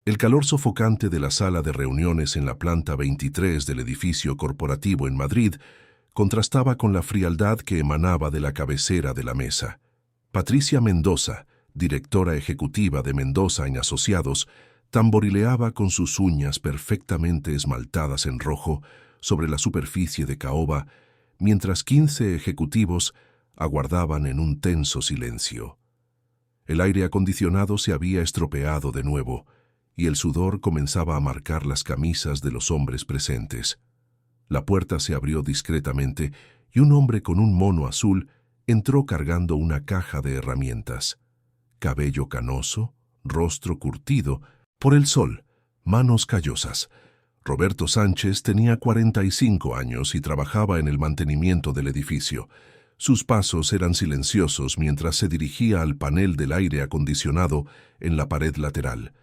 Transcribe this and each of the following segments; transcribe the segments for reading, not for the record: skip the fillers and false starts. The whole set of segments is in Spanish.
El calor sofocante de la sala de reuniones en la planta 23 del edificio corporativo en Madrid contrastaba con la frialdad que emanaba de la cabecera de la mesa. Patricia Mendoza, directora ejecutiva de Mendoza y Asociados, tamborileaba con sus uñas perfectamente esmaltadas en rojo sobre la superficie de caoba, mientras 15 ejecutivos aguardaban en un tenso silencio. El aire acondicionado se había estropeado de nuevo, y el sudor comenzaba a marcar las camisas de los hombres presentes. La puerta se abrió discretamente y un hombre con un mono azul entró cargando una caja de herramientas. Cabello canoso, rostro curtido por el sol, manos callosas. Roberto Sánchez tenía 45 años y trabajaba en el mantenimiento del edificio. Sus pasos eran silenciosos mientras se dirigía al panel del aire acondicionado en la pared lateral.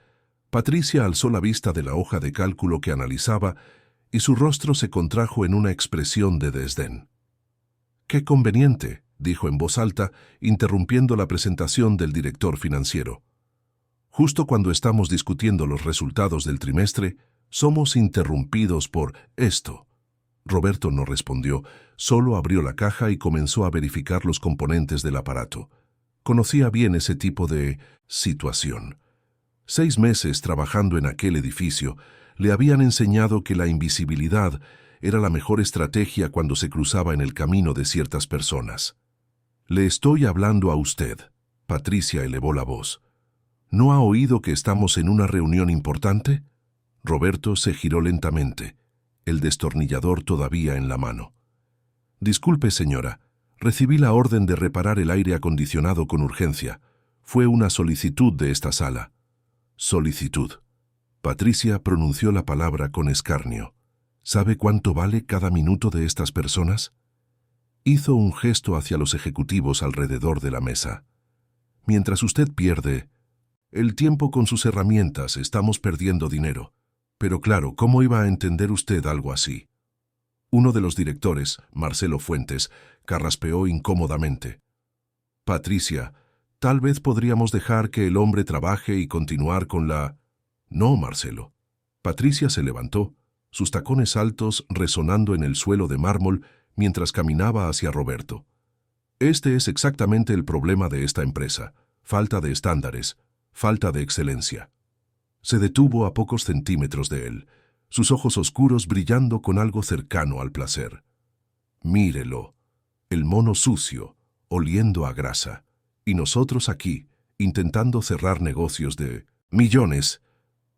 Patricia alzó la vista de la hoja de cálculo que analizaba y su rostro se contrajo en una expresión de desdén. «Qué conveniente», dijo en voz alta, interrumpiendo la presentación del director financiero. «Justo cuando estamos discutiendo los resultados del trimestre, somos interrumpidos por esto». Roberto no respondió, solo abrió la caja y comenzó a verificar los componentes del aparato. Conocía bien ese tipo de situación. 6 meses trabajando en aquel edificio le habían enseñado que la invisibilidad era la mejor estrategia cuando se cruzaba en el camino de ciertas personas. «Le estoy hablando a usted», Patricia elevó la voz. «¿No ha oído que estamos en una reunión importante?» Roberto se giró lentamente, el destornillador todavía en la mano. «Disculpe, señora, recibí la orden de reparar el aire acondicionado con urgencia. Fue una solicitud de esta sala». «Solicitud». Patricia pronunció la palabra con escarnio. «¿Sabe cuánto vale cada minuto de estas personas?» Hizo un gesto hacia los ejecutivos alrededor de la mesa. «Mientras usted pierde el tiempo con sus herramientas, estamos perdiendo dinero. Pero claro, ¿cómo iba a entender usted algo así?» Uno de los directores, Marcelo Fuentes, carraspeó incómodamente. «Patricia, tal vez podríamos dejar que el hombre trabaje y continuar con la...» «No, Marcelo». Patricia se levantó, sus tacones altos resonando en el suelo de mármol mientras caminaba hacia Roberto. «Este es exactamente el problema de esta empresa. Falta de estándares, falta de excelencia». Se detuvo a pocos centímetros de él, sus ojos oscuros brillando con algo cercano al placer. «Mírelo, el mono sucio, oliendo a grasa, y nosotros aquí, intentando cerrar negocios de millones».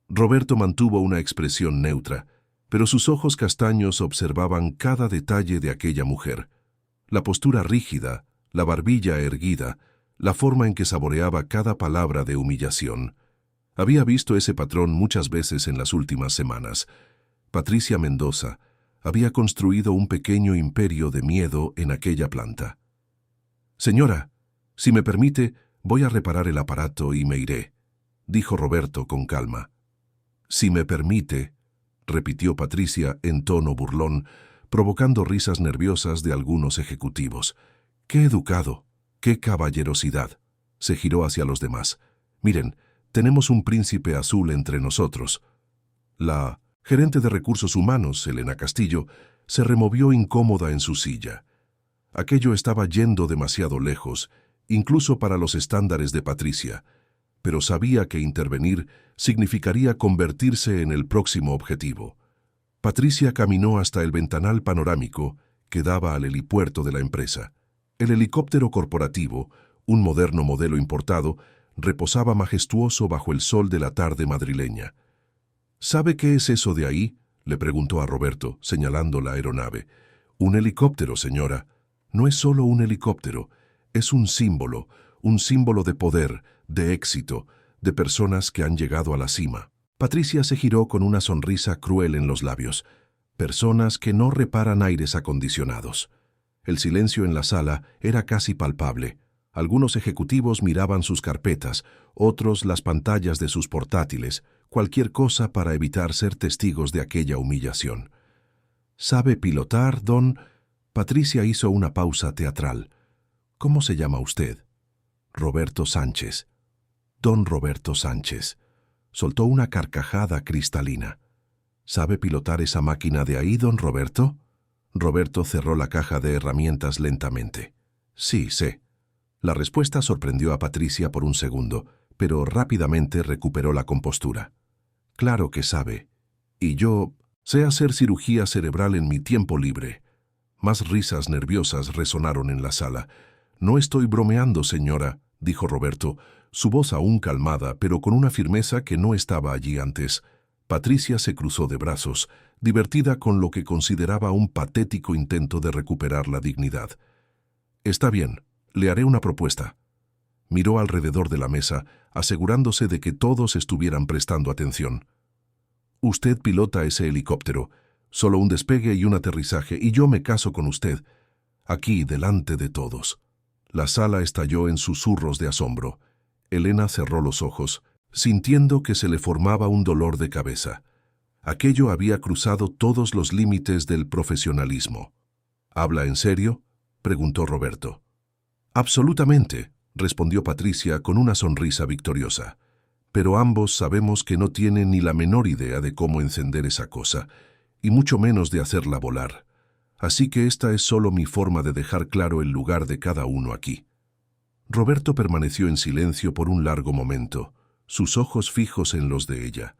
Roberto mantuvo una expresión neutra, pero sus ojos castaños observaban cada detalle de aquella mujer. La postura rígida, la barbilla erguida, la forma en que saboreaba cada palabra de humillación. Había visto ese patrón muchas veces en las últimas semanas. Patricia Mendoza había construido un pequeño imperio de miedo en aquella planta. «Señora, si me permite, voy a reparar el aparato y me iré», dijo Roberto con calma. «Si me permite», repitió Patricia en tono burlón, provocando risas nerviosas de algunos ejecutivos. «Qué educado, qué caballerosidad». Se giró hacia los demás. «Miren, tenemos un príncipe azul entre nosotros». La gerente de recursos humanos, Elena Castillo, se removió incómoda en su silla. Aquello estaba yendo demasiado lejos, incluso para los estándares de Patricia, pero sabía que intervenir significaría convertirse en el próximo objetivo. Patricia caminó hasta el ventanal panorámico que daba al helipuerto de la empresa. El helicóptero corporativo, un moderno modelo importado, reposaba majestuoso bajo el sol de la tarde madrileña. «¿Sabe qué es eso de ahí?», le preguntó a Roberto, señalando la aeronave. «Un helicóptero, señora. No es solo un helicóptero, es un símbolo de poder, de éxito, de personas que han llegado a la cima». Patricia se giró con una sonrisa cruel en los labios. Personas que no reparan aires acondicionados. El silencio en la sala era casi palpable. Algunos ejecutivos miraban sus carpetas, otros las pantallas de sus portátiles, cualquier cosa para evitar ser testigos de aquella humillación. «¿Sabe pilotar, don...?» Patricia hizo una pausa teatral. «¿Cómo se llama usted?» «Roberto Sánchez». «Don Roberto Sánchez». Soltó una carcajada cristalina. ¿Sabe pilotar esa máquina de ahí, don Roberto? Roberto cerró la caja de herramientas lentamente. Sí, sé. La respuesta sorprendió a Patricia por un segundo, pero rápidamente recuperó la compostura. Claro que sabe. Y yo sé hacer cirugía cerebral en mi tiempo libre. Más risas nerviosas resonaron en la sala. No estoy bromeando, señora, dijo Roberto, su voz aún calmada, pero con una firmeza que no estaba allí antes. Patricia se cruzó de brazos, divertida con lo que consideraba un patético intento de recuperar la dignidad. Está bien, le haré una propuesta. Miró alrededor de la mesa, asegurándose de que todos estuvieran prestando atención. Usted pilota ese helicóptero, solo un despegue y un aterrizaje, y yo me caso con usted, aquí delante de todos. La sala estalló en susurros de asombro. Elena cerró los ojos, sintiendo que se le formaba un dolor de cabeza. Aquello había cruzado todos los límites del profesionalismo. ¿Habla en serio?, preguntó Roberto. Absolutamente, respondió Patricia con una sonrisa victoriosa. Pero ambos sabemos que no tiene ni la menor idea de cómo encender esa cosa, y mucho menos de hacerla volar. Así que esta es solo mi forma de dejar claro el lugar de cada uno aquí. Roberto permaneció en silencio por un largo momento, sus ojos fijos en los de ella.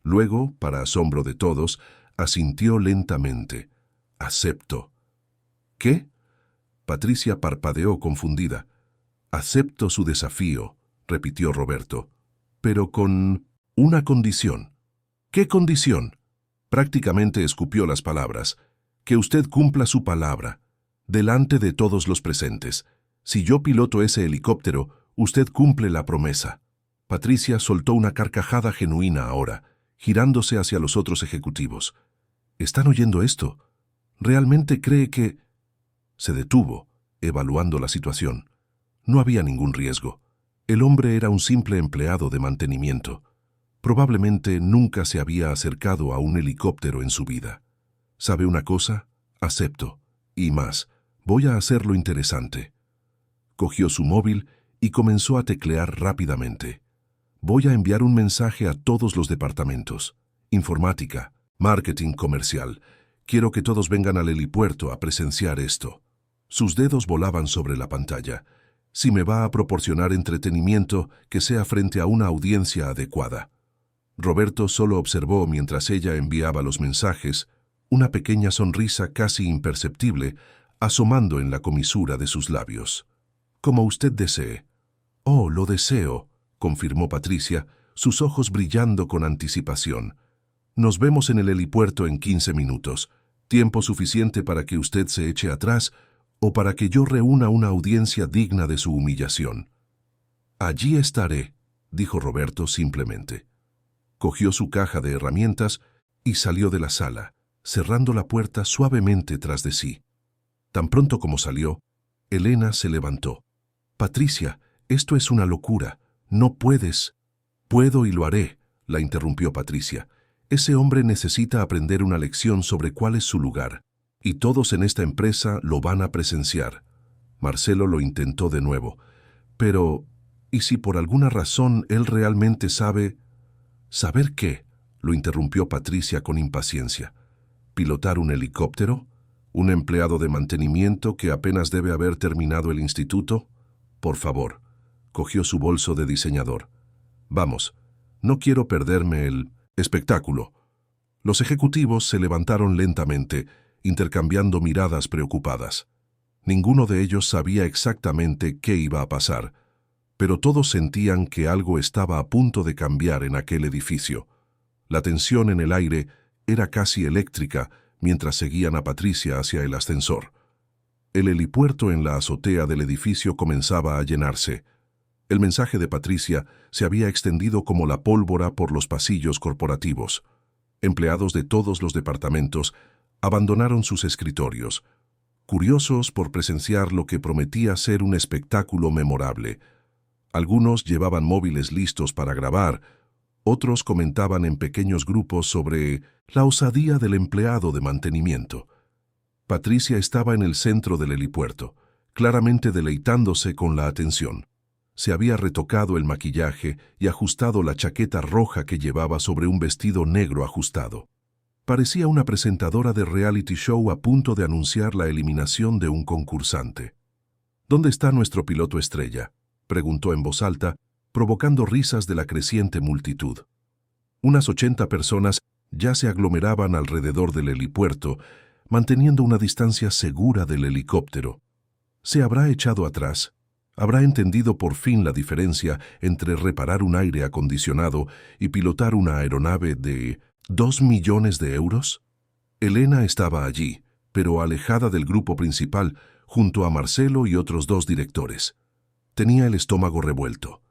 Luego, para asombro de todos, asintió lentamente. «Acepto». «¿Qué?». Patricia parpadeó confundida. «Acepto su desafío», repitió Roberto, «pero con una condición». «¿Qué condición?». Prácticamente escupió las palabras. «Que usted cumpla su palabra, delante de todos los presentes. Si yo piloto ese helicóptero, usted cumple la promesa». Patricia soltó una carcajada genuina ahora, girándose hacia los otros ejecutivos. ¿Están oyendo esto? ¿Realmente cree que...? Se detuvo, evaluando la situación. No había ningún riesgo. El hombre era un simple empleado de mantenimiento. Probablemente nunca se había acercado a un helicóptero en su vida. ¿Sabe una cosa? Acepto. Y más, voy a hacerlo interesante. Cogió su móvil y comenzó a teclear rápidamente. Voy a enviar un mensaje a todos los departamentos. Informática, marketing comercial. Quiero que todos vengan al helipuerto a presenciar esto. Sus dedos volaban sobre la pantalla. Si me va a proporcionar entretenimiento, que sea frente a una audiencia adecuada. Roberto solo observó mientras ella enviaba los mensajes, una pequeña sonrisa casi imperceptible asomando en la comisura de sus labios. Como usted desee. Oh, lo deseo, confirmó Patricia, sus ojos brillando con anticipación. Nos vemos en el helipuerto en 15 minutos, tiempo suficiente para que usted se eche atrás o para que yo reúna una audiencia digna de su humillación. Allí estaré, dijo Roberto simplemente. Cogió su caja de herramientas y salió de la sala, cerrando la puerta suavemente tras de sí. Tan pronto como salió, Elena se levantó. «Patricia, esto es una locura. No puedes». «Puedo y lo haré», la interrumpió Patricia. «Ese hombre necesita aprender una lección sobre cuál es su lugar, y todos en esta empresa lo van a presenciar». Marcelo lo intentó de nuevo. «Pero, ¿y si por alguna razón él realmente sabe...?» «¿Saber qué?», lo interrumpió Patricia con impaciencia. ¿Pilotar un helicóptero? ¿Un empleado de mantenimiento que apenas debe haber terminado el instituto? Por favor. Cogió su bolso de diseñador. Vamos, no quiero perderme el espectáculo. Los ejecutivos se levantaron lentamente, intercambiando miradas preocupadas. Ninguno de ellos sabía exactamente qué iba a pasar, pero todos sentían que algo estaba a punto de cambiar en aquel edificio. La tensión en el aire era casi eléctrica mientras seguían a Patricia hacia el ascensor. El helipuerto en la azotea del edificio comenzaba a llenarse. El mensaje de Patricia se había extendido como la pólvora por los pasillos corporativos. Empleados de todos los departamentos abandonaron sus escritorios, curiosos por presenciar lo que prometía ser un espectáculo memorable. Algunos llevaban móviles listos para grabar, otros comentaban en pequeños grupos sobre la osadía del empleado de mantenimiento. Patricia estaba en el centro del helipuerto, claramente deleitándose con la atención. Se había retocado el maquillaje y ajustado la chaqueta roja que llevaba sobre un vestido negro ajustado. Parecía una presentadora de reality show a punto de anunciar la eliminación de un concursante. ¿Dónde está nuestro piloto estrella?, preguntó en voz alta, provocando risas de la creciente multitud. Unas 80 personas ya se aglomeraban alrededor del helipuerto, manteniendo una distancia segura del helicóptero. ¿Se habrá echado atrás? ¿Habrá entendido por fin la diferencia entre reparar un aire acondicionado y pilotar una aeronave de 2 millones de euros? Elena estaba allí, pero alejada del grupo principal, junto a Marcelo y otros 2 directores. Tenía el estómago revuelto.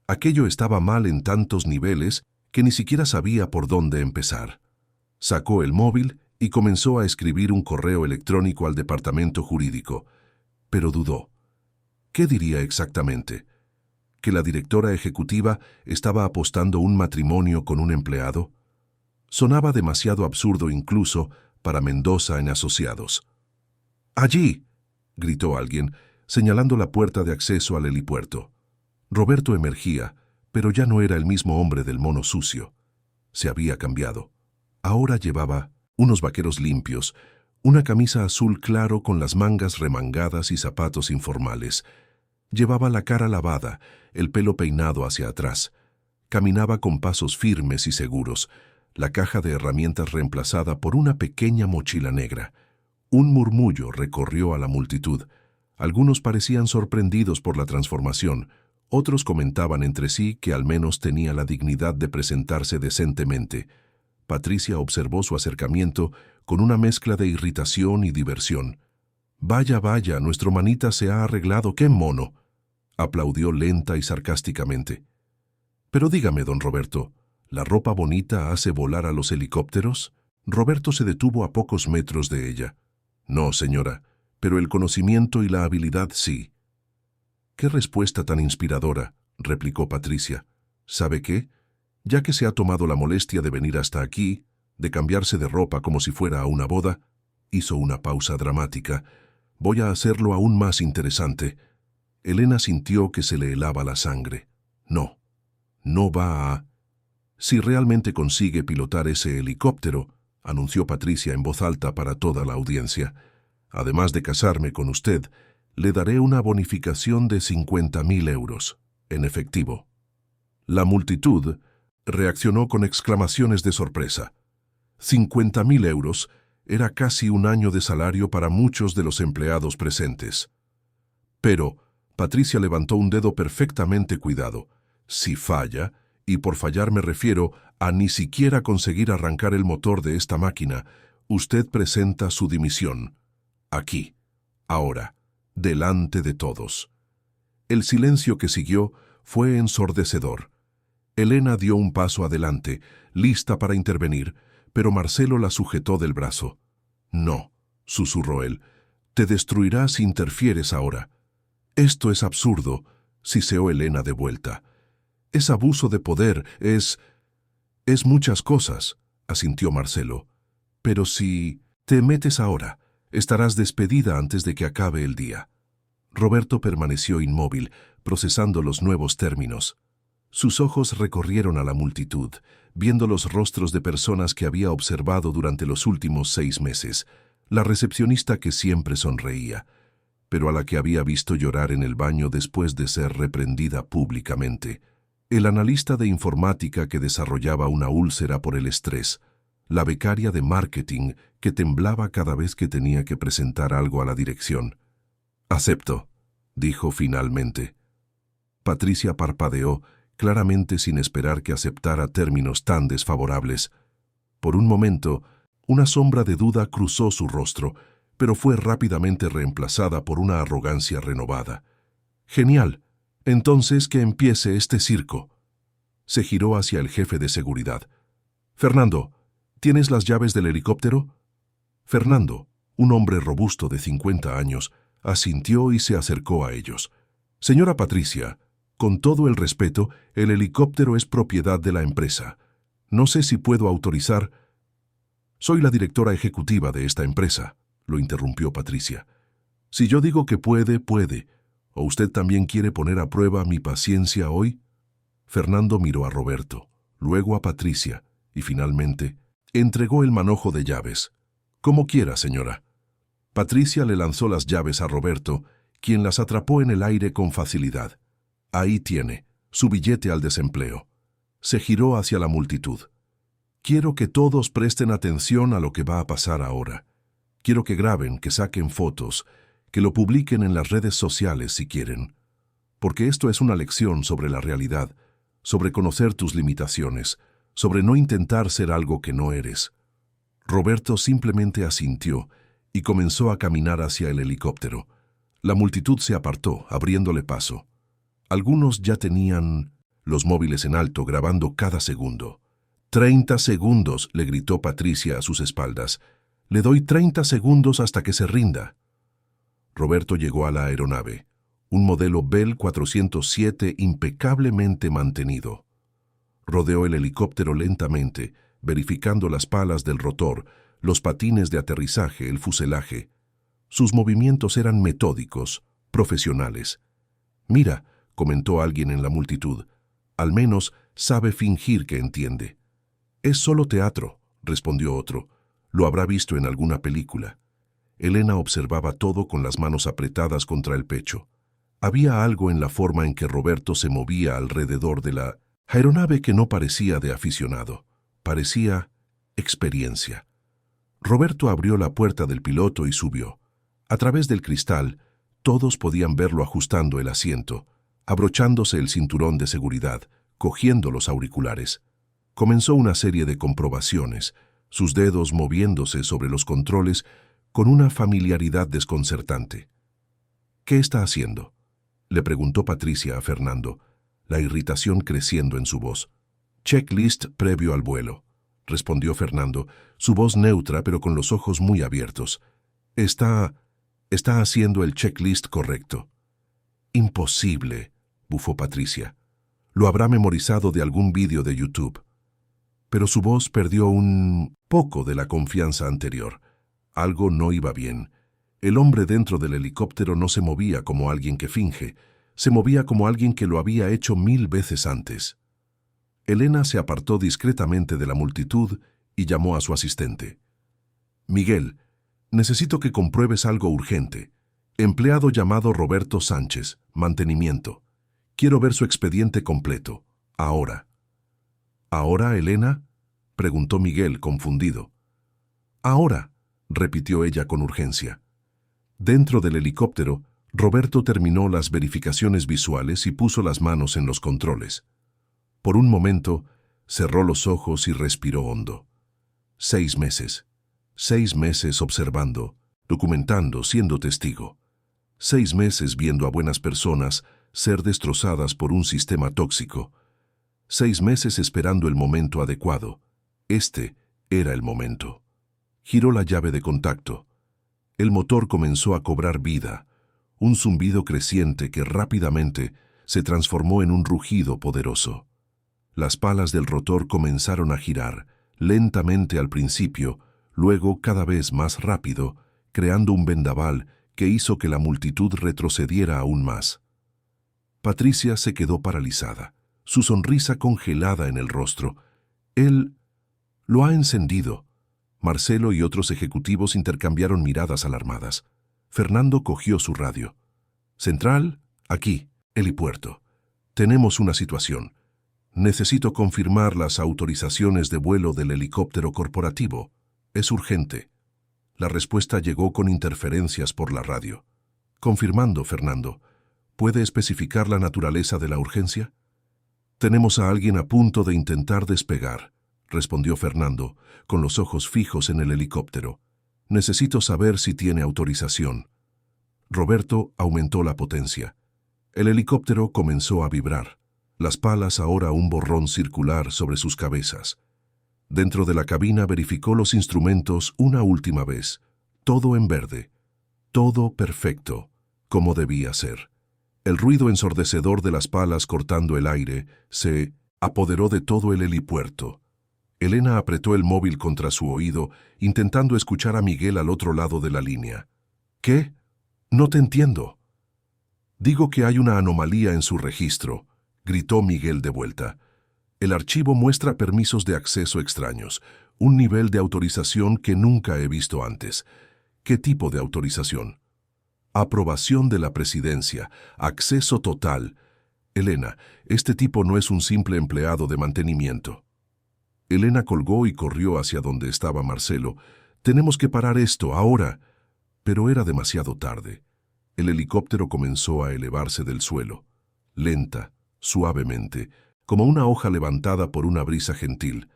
Aquello estaba mal en tantos niveles que ni siquiera sabía por dónde empezar. Sacó el móvil y comenzó a escribir un correo electrónico al departamento jurídico, pero dudó. ¿Qué diría exactamente? ¿Que la directora ejecutiva estaba apostando un matrimonio con un empleado? Sonaba demasiado absurdo incluso para Mendoza en Asociados. ¡Allí!, gritó alguien, señalando la puerta de acceso al helipuerto. Roberto emergía, pero ya no era el mismo hombre del mono sucio. Se había cambiado. Ahora llevaba unos vaqueros limpios, una camisa azul claro con las mangas remangadas y zapatos informales. Llevaba la cara lavada, el pelo peinado hacia atrás. Caminaba con pasos firmes y seguros, la caja de herramientas reemplazada por una pequeña mochila negra. Un murmullo recorrió a la multitud. Algunos parecían sorprendidos por la transformación. Otros comentaban entre sí que al menos tenía la dignidad de presentarse decentemente. Patricia observó su acercamiento con una mezcla de irritación y diversión. «Vaya, vaya, nuestro manita se ha arreglado, ¡qué mono!», aplaudió lenta y sarcásticamente. «Pero dígame, don Roberto, ¿la ropa bonita hace volar a los helicópteros?». Roberto se detuvo a pocos metros de ella. «No, señora, pero el conocimiento y la habilidad sí». «Qué respuesta tan inspiradora», replicó Patricia. «¿Sabe qué? Ya que se ha tomado la molestia de venir hasta aquí, de cambiarse de ropa como si fuera a una boda», hizo una pausa dramática, «voy a hacerlo aún más interesante». Elena sintió que se le helaba la sangre. «No, no va a...». «Si realmente consigue pilotar ese helicóptero», anunció Patricia en voz alta para toda la audiencia, «además de casarme con usted, le daré una bonificación de 50.000 euros, en efectivo». La multitud reaccionó con exclamaciones de sorpresa. 50.000 euros era casi un año de salario para muchos de los empleados presentes. Pero Patricia levantó un dedo perfectamente cuidado. «Si falla, y por fallar me refiero a ni siquiera conseguir arrancar el motor de esta máquina, usted presenta su dimisión. Aquí, ahora, delante de todos». El silencio que siguió fue ensordecedor. Elena dio un paso adelante, lista para intervenir, pero Marcelo la sujetó del brazo. «No», susurró él, «te destruirá si interfieres ahora». «Esto es absurdo», siseó Elena de vuelta. «Es abuso de poder, es muchas cosas», asintió Marcelo. «Pero si te metes ahora, estarás despedida antes de que acabe el día». Roberto permaneció inmóvil, procesando los nuevos términos. Sus ojos recorrieron a la multitud, viendo los rostros de personas que había observado durante los últimos 6 meses, la recepcionista que siempre sonreía, pero a la que había visto llorar en el baño después de ser reprendida públicamente, el analista de informática que desarrollaba una úlcera por el estrés, la becaria de marketing que temblaba cada vez que tenía que presentar algo a la dirección. «Acepto», dijo finalmente. Patricia parpadeó, claramente sin esperar que aceptara términos tan desfavorables. Por un momento, una sombra de duda cruzó su rostro, pero fue rápidamente reemplazada por una arrogancia renovada. «Genial. Entonces que empiece este circo». Se giró hacia el jefe de seguridad. «Fernando, ¿tienes las llaves del helicóptero?». Fernando, un hombre robusto de 50 años, asintió y se acercó a ellos. «Señora Patricia, con todo el respeto, el helicóptero es propiedad de la empresa. No sé si puedo autorizar...». «Soy la directora ejecutiva de esta empresa», lo interrumpió Patricia. «Si yo digo que puede, puede. ¿O usted también quiere poner a prueba mi paciencia hoy? Fernando miró a Roberto, luego a Patricia, y finalmente entregó el manojo de llaves. Como quiera, señora. Patricia le lanzó las llaves a Roberto, quien las atrapó en el aire con facilidad. Ahí tiene, su billete al desempleo. Se giró hacia la multitud. Quiero que todos presten atención a lo que va a pasar ahora. Quiero que graben, que saquen fotos, que lo publiquen en las redes sociales si quieren. Porque esto es una lección sobre la realidad, sobre conocer tus limitaciones, sobre no intentar ser algo que no eres. Roberto simplemente asintió y comenzó a caminar hacia el helicóptero. La multitud se apartó, abriéndole paso. Algunos ya tenían los móviles en alto, grabando cada segundo. 30 segundos, le gritó Patricia a sus espaldas. Le doy 30 segundos hasta que se rinda. Roberto llegó a la aeronave, un modelo Bell 407 impecablemente mantenido. Rodeó el helicóptero lentamente, verificando las palas del rotor, los patines de aterrizaje, el fuselaje. Sus movimientos eran metódicos, profesionales. «Mira», comentó alguien en la multitud, «al menos sabe fingir que entiende». «Es solo teatro», respondió otro. «Lo habrá visto en alguna película». Elena observaba todo con las manos apretadas contra el pecho. Había algo en la forma en que Roberto se movía alrededor de la aeronave que no parecía de aficionado. Parecía experiencia. Roberto abrió la puerta del piloto y subió. A través del cristal, todos podían verlo ajustando el asiento, abrochándose el cinturón de seguridad, cogiendo los auriculares. Comenzó una serie de comprobaciones, sus dedos moviéndose sobre los controles con una familiaridad desconcertante. «¿Qué está haciendo?», le preguntó Patricia a Fernando, la irritación creciendo en su voz. «Checklist previo al vuelo», respondió Fernando, su voz neutra pero con los ojos muy abiertos. Está haciendo el checklist correcto». «Imposible», bufó Patricia. «Lo habrá memorizado de algún vídeo de YouTube». Pero su voz perdió un poco de la confianza anterior. Algo no iba bien. El hombre dentro del helicóptero no se movía como alguien que finge, se movía como alguien que lo había hecho 1000 veces antes. Elena se apartó discretamente de la multitud y llamó a su asistente. «Miguel, necesito que compruebes algo urgente. Empleado llamado Roberto Sánchez, mantenimiento. Quiero ver su expediente completo. Ahora». «¿Ahora, Elena?», preguntó Miguel, confundido. «Ahora», repitió ella con urgencia. Dentro del helicóptero, Roberto terminó las verificaciones visuales y puso las manos en los controles. Por un momento, cerró los ojos y respiró hondo. 6 meses. 6 meses observando, documentando, siendo testigo. 6 meses viendo a buenas personas ser destrozadas por un sistema tóxico. 6 meses esperando el momento adecuado. Este era el momento. Giró la llave de contacto. El motor comenzó a cobrar vida, un zumbido creciente que rápidamente se transformó en un rugido poderoso. Las palas del rotor comenzaron a girar, lentamente al principio, luego cada vez más rápido, creando un vendaval que hizo que la multitud retrocediera aún más. Patricia se quedó paralizada, su sonrisa congelada en el rostro. «Él lo ha encendido». Marcelo y otros ejecutivos intercambiaron miradas alarmadas. Fernando cogió su radio. «Central, aquí, helipuerto. Tenemos una situación. Necesito confirmar las autorizaciones de vuelo del helicóptero corporativo. Es urgente». La respuesta llegó con interferencias por la radio. «Confirmando, Fernando. ¿Puede especificar la naturaleza de la urgencia?» «Tenemos a alguien a punto de intentar despegar», respondió Fernando, con los ojos fijos en el helicóptero. «Necesito saber si tiene autorización». Roberto aumentó la potencia. El helicóptero comenzó a vibrar, las palas ahora un borrón circular sobre sus cabezas. Dentro de la cabina verificó los instrumentos una última vez. Todo en verde. Todo perfecto, como debía ser. El ruido ensordecedor de las palas cortando el aire se apoderó de todo el helipuerto. Elena apretó el móvil contra su oído, intentando escuchar a Miguel al otro lado de la línea. «¿Qué? No te entiendo». Digo que hay una anomalía en su registro, gritó Miguel de vuelta. El archivo muestra permisos de acceso extraños, un nivel de autorización que nunca he visto antes. ¿Qué tipo de autorización? Aprobación de la presidencia, acceso total. Elena, este tipo no es un simple empleado de mantenimiento. Elena colgó y corrió hacia donde estaba Marcelo. Tenemos que parar esto, ahora. Pero era demasiado tarde. El helicóptero comenzó a elevarse del suelo, lenta, suavemente, como una hoja levantada por una brisa gentil.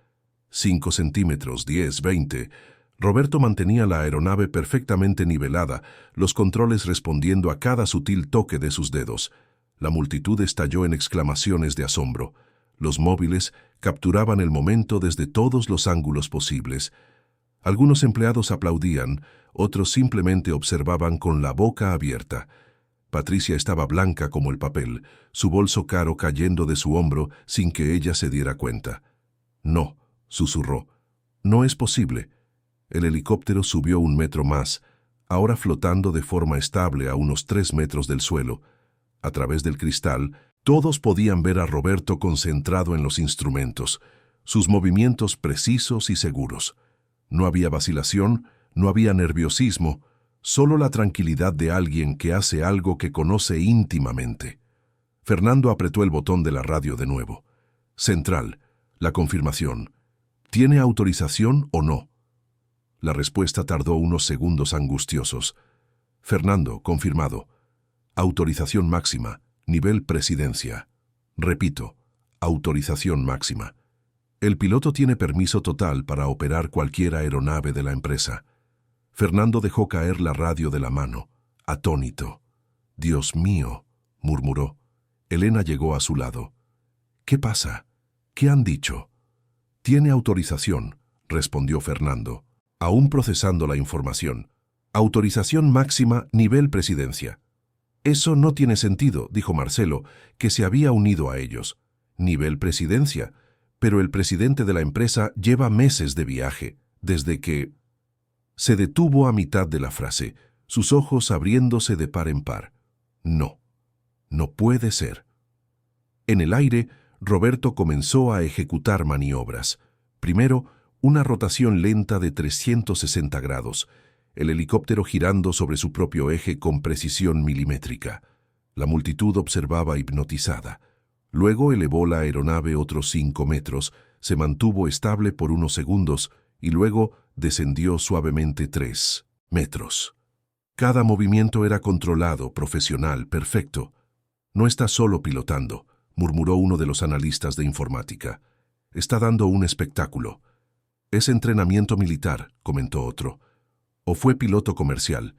5 centímetros, 10, 20. Roberto mantenía la aeronave perfectamente nivelada, los controles respondiendo a cada sutil toque de sus dedos. La multitud estalló en exclamaciones de asombro. Los móviles capturaban el momento desde todos los ángulos posibles. Algunos empleados aplaudían, otros simplemente observaban con la boca abierta. Patricia estaba blanca como el papel, su bolso caro cayendo de su hombro sin que ella se diera cuenta. «No», susurró. «No es posible». El helicóptero subió 1 metro más, ahora flotando de forma estable a unos 3 metros del suelo. A través del cristal, todos podían ver a Roberto concentrado en los instrumentos, sus movimientos precisos y seguros. No había vacilación, no había nerviosismo, solo la tranquilidad de alguien que hace algo que conoce íntimamente. Fernando apretó el botón de la radio de nuevo. Central, la confirmación. ¿Tiene autorización o no? La respuesta tardó unos segundos angustiosos. Fernando, confirmado. Autorización máxima, nivel presidencia. Repito, autorización máxima. El piloto tiene permiso total para operar cualquier aeronave de la empresa. Fernando dejó caer la radio de la mano, atónito. «Dios mío», murmuró. Elena llegó a su lado. «¿Qué pasa? ¿Qué han dicho?» «Tiene autorización», respondió Fernando, aún procesando la información. «Autorización máxima, nivel presidencia». «Eso no tiene sentido», dijo Marcelo, que se había unido a ellos. «Nivel presidencia. Pero el presidente de la empresa lleva meses de viaje, desde que...» Se detuvo a mitad de la frase, sus ojos abriéndose de par en par. «No, no puede ser». En el aire, Roberto comenzó a ejecutar maniobras. Primero, una rotación lenta de 360 grados, el helicóptero girando sobre su propio eje con precisión milimétrica. La multitud observaba hipnotizada. Luego elevó la aeronave otros 5 metros, se mantuvo estable por unos segundos y luego descendió suavemente 3 metros. Cada movimiento era controlado, profesional, perfecto. «No está solo pilotando», murmuró uno de los analistas de informática. «Está dando un espectáculo». «Es entrenamiento militar», comentó otro. «O fue piloto comercial.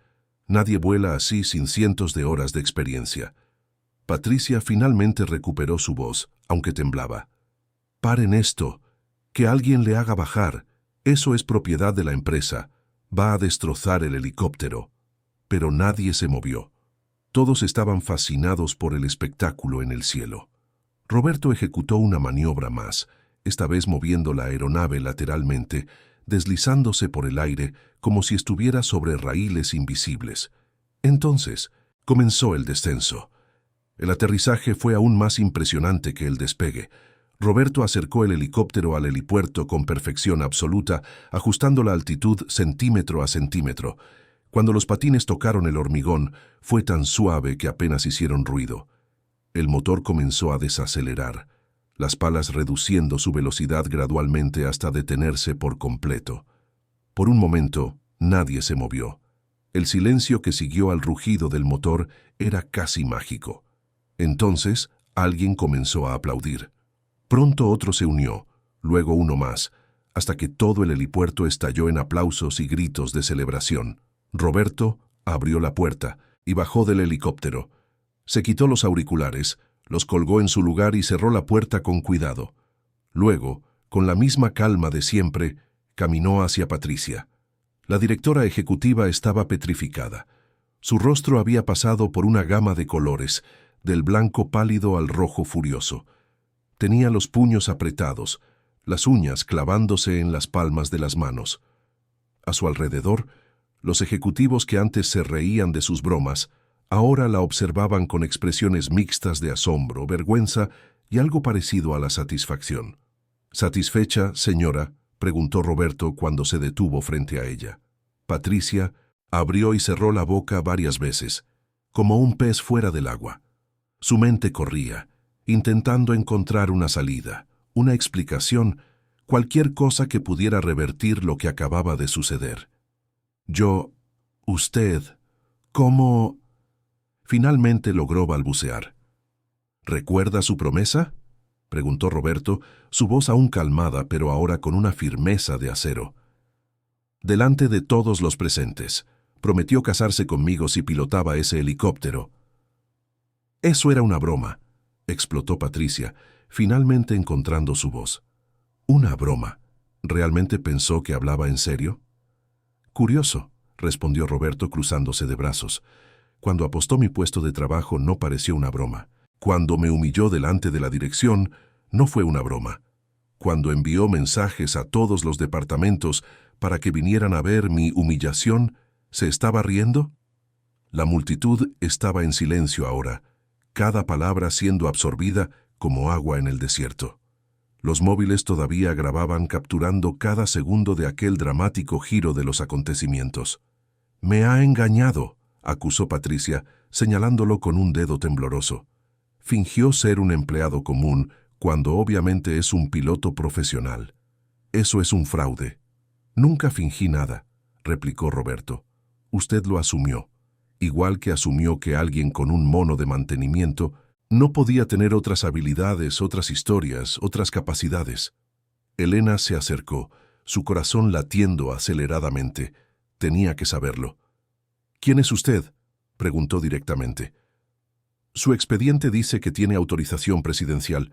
Nadie vuela así sin cientos de horas de experiencia». Patricia finalmente recuperó su voz, aunque temblaba. «Paren esto. Que alguien le haga bajar. Eso es propiedad de la empresa. Va a destrozar el helicóptero». Pero nadie se movió. Todos estaban fascinados por el espectáculo en el cielo. Roberto ejecutó una maniobra más, esta vez moviendo la aeronave lateralmente, deslizándose por el aire como si estuviera sobre raíles invisibles. Entonces comenzó el descenso. El aterrizaje fue aún más impresionante que el despegue. Roberto acercó el helicóptero al helipuerto con perfección absoluta, ajustando la altitud centímetro a centímetro. Cuando los patines tocaron el hormigón, fue tan suave que apenas hicieron ruido. El motor comenzó a desacelerar, las palas reduciendo su velocidad gradualmente hasta detenerse por completo. Por un momento, nadie se movió. El silencio que siguió al rugido del motor era casi mágico. Entonces, alguien comenzó a aplaudir. Pronto otro se unió, luego uno más, hasta que todo el helipuerto estalló en aplausos y gritos de celebración. Roberto abrió la puerta y bajó del helicóptero. Se quitó los auriculares, los colgó en su lugar y cerró la puerta con cuidado. Luego, con la misma calma de siempre, caminó hacia Patricia. La directora ejecutiva estaba petrificada. Su rostro había pasado por una gama de colores, del blanco pálido al rojo furioso. Tenía los puños apretados, las uñas clavándose en las palmas de las manos. A su alrededor, los ejecutivos que antes se reían de sus bromas, Ahora la observaban con expresiones mixtas de asombro, vergüenza y algo parecido a la satisfacción. ¿Satisfecha, señora?, preguntó Roberto cuando se detuvo frente a ella. Patricia abrió y cerró la boca varias veces, como un pez fuera del agua. Su mente corría, intentando encontrar una salida, una explicación, cualquier cosa que pudiera revertir lo que acababa de suceder. Usted, ¿cómo? Finalmente logró balbucear. ¿Recuerda su promesa?, preguntó Roberto, su voz aún calmada, pero ahora con una firmeza de acero. Delante de todos los presentes, prometió casarse conmigo si pilotaba ese helicóptero. Eso era una broma, explotó Patricia, finalmente encontrando su voz. ¿Una broma? ¿Realmente pensó que hablaba en serio? Curioso, respondió Roberto cruzándose de brazos. Cuando apostó mi puesto de trabajo no pareció una broma. Cuando me humilló delante de la dirección, no fue una broma. Cuando envió mensajes a todos los departamentos para que vinieran a ver mi humillación, ¿se estaba riendo? La multitud estaba en silencio ahora, cada palabra siendo absorbida como agua en el desierto. Los móviles todavía grababan capturando cada segundo de aquel dramático giro de los acontecimientos. «Me ha engañado», acusó Patricia, señalándolo con un dedo tembloroso. Fingió ser un empleado común cuando obviamente es un piloto profesional. Eso es un fraude. Nunca fingí nada, replicó Roberto. Usted lo asumió, igual que asumió que alguien con un mono de mantenimiento no podía tener otras habilidades, otras historias, otras capacidades. Elena se acercó, su corazón latiendo aceleradamente. Tenía que saberlo. ¿Quién es usted?, preguntó directamente. Su expediente dice que tiene autorización presidencial.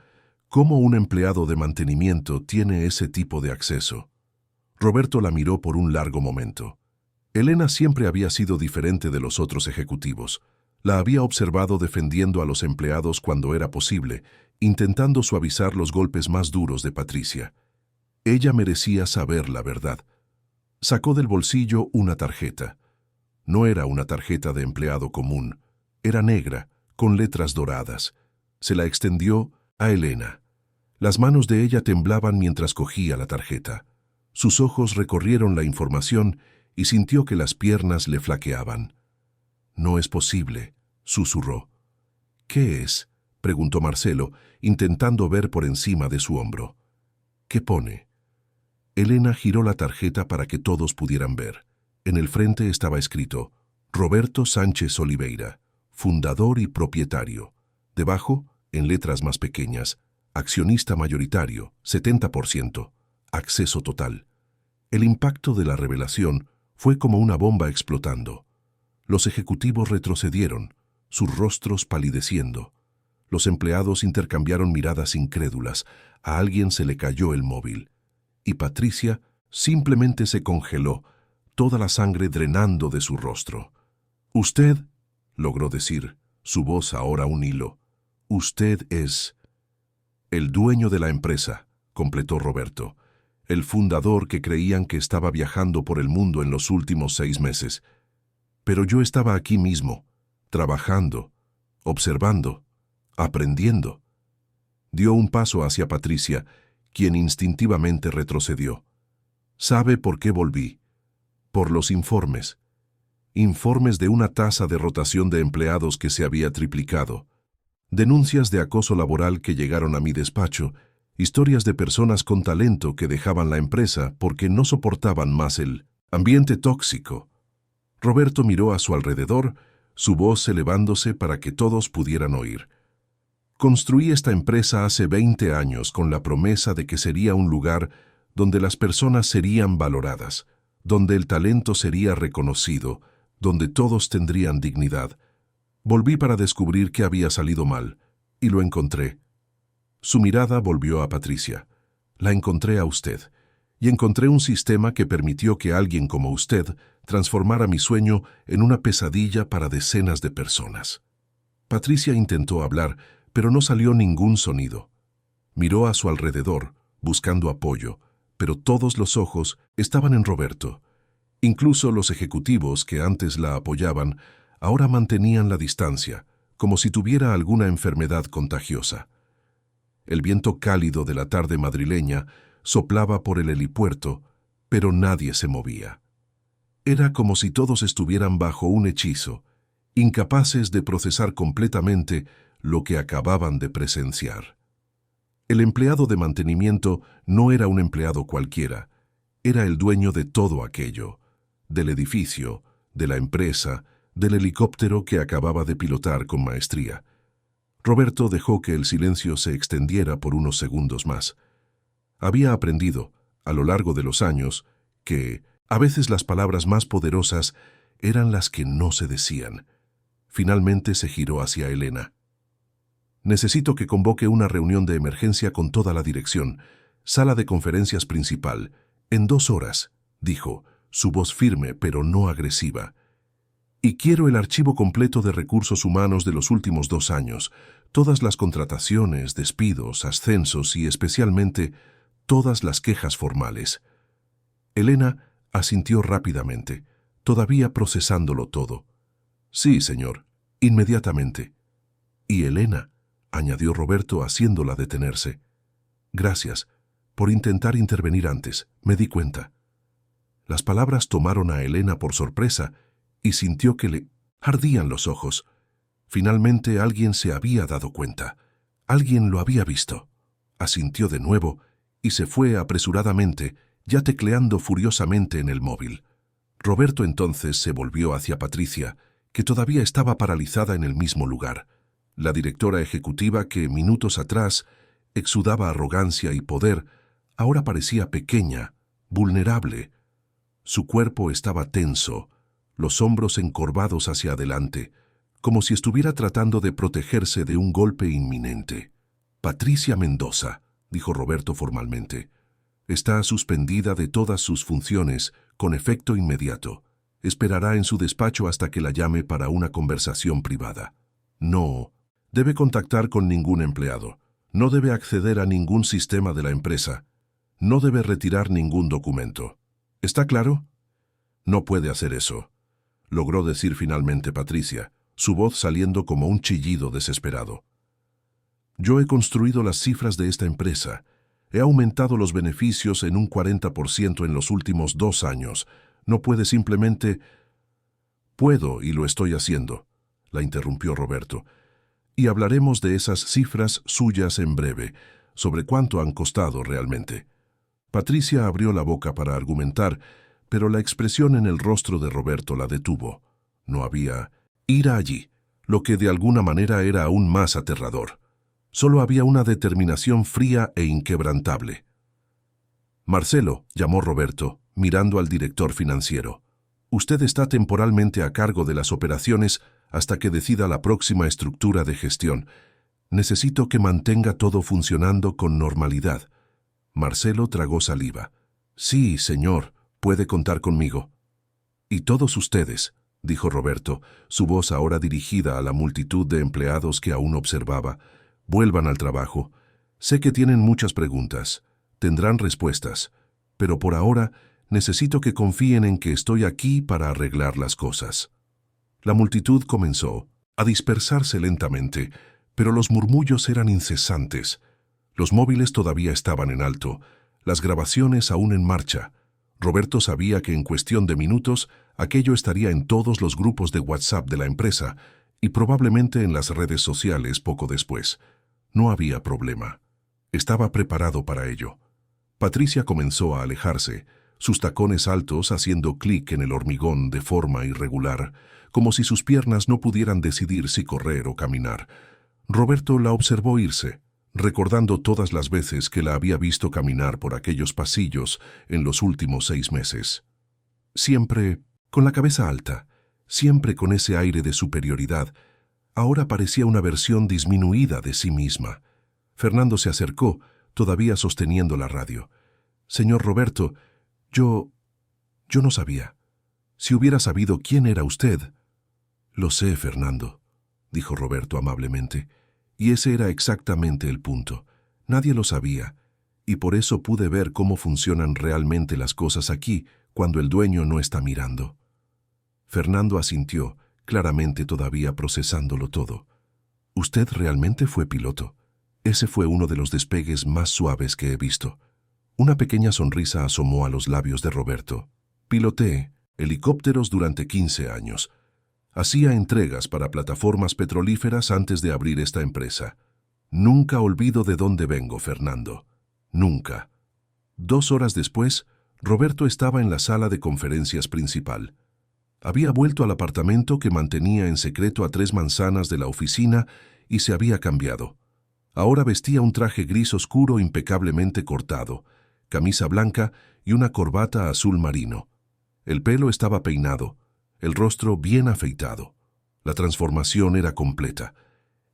¿Cómo un empleado de mantenimiento tiene ese tipo de acceso? Roberto la miró por un largo momento. Elena siempre había sido diferente de los otros ejecutivos. La había observado defendiendo a los empleados cuando era posible, intentando suavizar los golpes más duros de Patricia. Ella merecía saber la verdad. Sacó del bolsillo una tarjeta. No era una tarjeta de empleado común. Era negra, con letras doradas. Se la extendió a Elena. Las manos de ella temblaban mientras cogía la tarjeta. Sus ojos recorrieron la información y sintió que las piernas le flaqueaban. «No es posible», susurró. «¿Qué es?», preguntó Marcelo, intentando ver por encima de su hombro. «¿Qué pone?». Elena giró la tarjeta para que todos pudieran ver. En el frente estaba escrito: Roberto Sánchez Oliveira, fundador y propietario. Debajo, en letras más pequeñas, accionista mayoritario, 70%, acceso total. El impacto de la revelación fue como una bomba explotando. Los ejecutivos retrocedieron, sus rostros palideciendo. Los empleados intercambiaron miradas incrédulas. A alguien se le cayó el móvil. Y Patricia simplemente se congeló, toda la sangre drenando de su rostro. «Usted», logró decir, su voz ahora un hilo. «Usted es...» «El dueño de la empresa», completó Roberto. «El fundador que creían que estaba viajando por el mundo en los últimos 6 meses. Pero yo estaba aquí mismo, trabajando, observando, aprendiendo». Dio un paso hacia Patricia, quien instintivamente retrocedió. «¿Sabe por qué volví? Por los informes. Informes de una tasa de rotación de empleados que se había triplicado. Denuncias de acoso laboral que llegaron a mi despacho. Historias de personas con talento que dejaban la empresa porque no soportaban más el ambiente tóxico». Roberto miró a su alrededor, su voz elevándose para que todos pudieran oír. «Construí esta empresa hace 20 años con la promesa de que sería un lugar donde las personas serían valoradas, donde el talento sería reconocido, donde todos tendrían dignidad. Volví para descubrir que había salido mal, y lo encontré». Su mirada volvió a Patricia. «La encontré a usted, y encontré un sistema que permitió que alguien como usted transformara mi sueño en una pesadilla para decenas de personas». Patricia intentó hablar, pero no salió ningún sonido. Miró a su alrededor, buscando apoyo, pero todos los ojos estaban en Roberto. Incluso los ejecutivos que antes la apoyaban ahora mantenían la distancia, como si tuviera alguna enfermedad contagiosa. El viento cálido de la tarde madrileña soplaba por el helipuerto, pero nadie se movía. Era como si todos estuvieran bajo un hechizo, incapaces de procesar completamente lo que acababan de presenciar. El empleado de mantenimiento no era un empleado cualquiera, era el dueño de todo aquello, del edificio, de la empresa, del helicóptero que acababa de pilotar con maestría. Roberto dejó que el silencio se extendiera por unos segundos más. Había aprendido, a lo largo de los años, que a veces las palabras más poderosas eran las que no se decían. Finalmente se giró hacia Elena. Necesito que convoque una reunión de emergencia con toda la dirección. Sala de conferencias principal. En 2 horas, dijo, su voz firme pero no agresiva. Y quiero el archivo completo de recursos humanos de los últimos 2 años, todas las contrataciones, despidos, ascensos y especialmente todas las quejas formales. Elena asintió rápidamente, todavía procesándolo todo. Sí, señor, inmediatamente. Y Elena, añadió Roberto haciéndola detenerse. Gracias por intentar intervenir antes, me di cuenta. Las palabras tomaron a Elena por sorpresa y sintió que le ardían los ojos. Finalmente alguien se había dado cuenta. Alguien lo había visto. Asintió de nuevo y se fue apresuradamente, ya tecleando furiosamente en el móvil. Roberto entonces se volvió hacia Patricia, que todavía estaba paralizada en el mismo lugar. La directora ejecutiva que, minutos atrás, exudaba arrogancia y poder, ahora parecía pequeña, vulnerable. Su cuerpo estaba tenso, los hombros encorvados hacia adelante, como si estuviera tratando de protegerse de un golpe inminente. Patricia Mendoza, dijo Roberto formalmente, está suspendida de todas sus funciones con efecto inmediato. Esperará en su despacho hasta que la llame para una conversación privada. No debe contactar con ningún empleado. No debe acceder a ningún sistema de la empresa. No debe retirar ningún documento. ¿Está claro? No puede hacer eso, logró decir finalmente Patricia, su voz saliendo como un chillido desesperado. Yo he construido las cifras de esta empresa. He aumentado los beneficios en un 40% en los últimos 2 años. No puede simplemente... Puedo y lo estoy haciendo, la interrumpió Roberto. Y hablaremos de esas cifras suyas en breve, sobre cuánto han costado realmente. Patricia abrió la boca para argumentar, pero la expresión en el rostro de Roberto la detuvo. No había ira allí, lo que de alguna manera era aún más aterrador. Solo había una determinación fría e inquebrantable. Marcelo, llamó Roberto, mirando al director financiero. Usted está temporalmente a cargo de las operaciones hasta que decida la próxima estructura de gestión. Necesito que mantenga todo funcionando con normalidad. Marcelo tragó saliva. Sí, señor, puede contar conmigo. Y todos ustedes, dijo Roberto, su voz ahora dirigida a la multitud de empleados que aún observaba, vuelvan al trabajo. Sé que tienen muchas preguntas. Tendrán respuestas. Pero por ahora necesito que confíen en que estoy aquí para arreglar las cosas. La multitud comenzó a dispersarse lentamente, pero los murmullos eran incesantes. Los móviles todavía estaban en alto, las grabaciones aún en marcha. Roberto sabía que en cuestión de minutos aquello estaría en todos los grupos de WhatsApp de la empresa y probablemente en las redes sociales poco después. No había problema. Estaba preparado para ello. Patricia comenzó a alejarse, sus tacones altos haciendo clic en el hormigón de forma irregular, como si sus piernas no pudieran decidir si correr o caminar. Roberto la observó irse, recordando todas las veces que la había visto caminar por aquellos pasillos en los últimos 6 meses. Siempre con la cabeza alta, siempre con ese aire de superioridad. Ahora parecía una versión disminuida de sí misma. Fernando se acercó, todavía sosteniendo la radio. Señor Roberto, yo no sabía. Si hubiera sabido quién era usted. Lo sé, Fernando, dijo Roberto amablemente. Y ese era exactamente el punto. Nadie lo sabía, y por eso pude ver cómo funcionan realmente las cosas aquí cuando el dueño no está mirando. Fernando asintió, claramente todavía procesándolo todo. «¿Usted realmente fue piloto?» Ese fue uno de los despegues más suaves que he visto. Una pequeña sonrisa asomó a los labios de Roberto. «Piloté helicópteros durante 15 años. Hacía entregas para plataformas petrolíferas antes de abrir esta empresa. Nunca olvido de dónde vengo, Fernando. Nunca». 2 horas después, Roberto estaba en la sala de conferencias principal. Había vuelto al apartamento que mantenía en secreto a 3 manzanas de la oficina y se había cambiado. Ahora vestía un traje gris oscuro impecablemente cortado, camisa blanca y una corbata azul marino. El pelo estaba peinado, el rostro bien afeitado. La transformación era completa.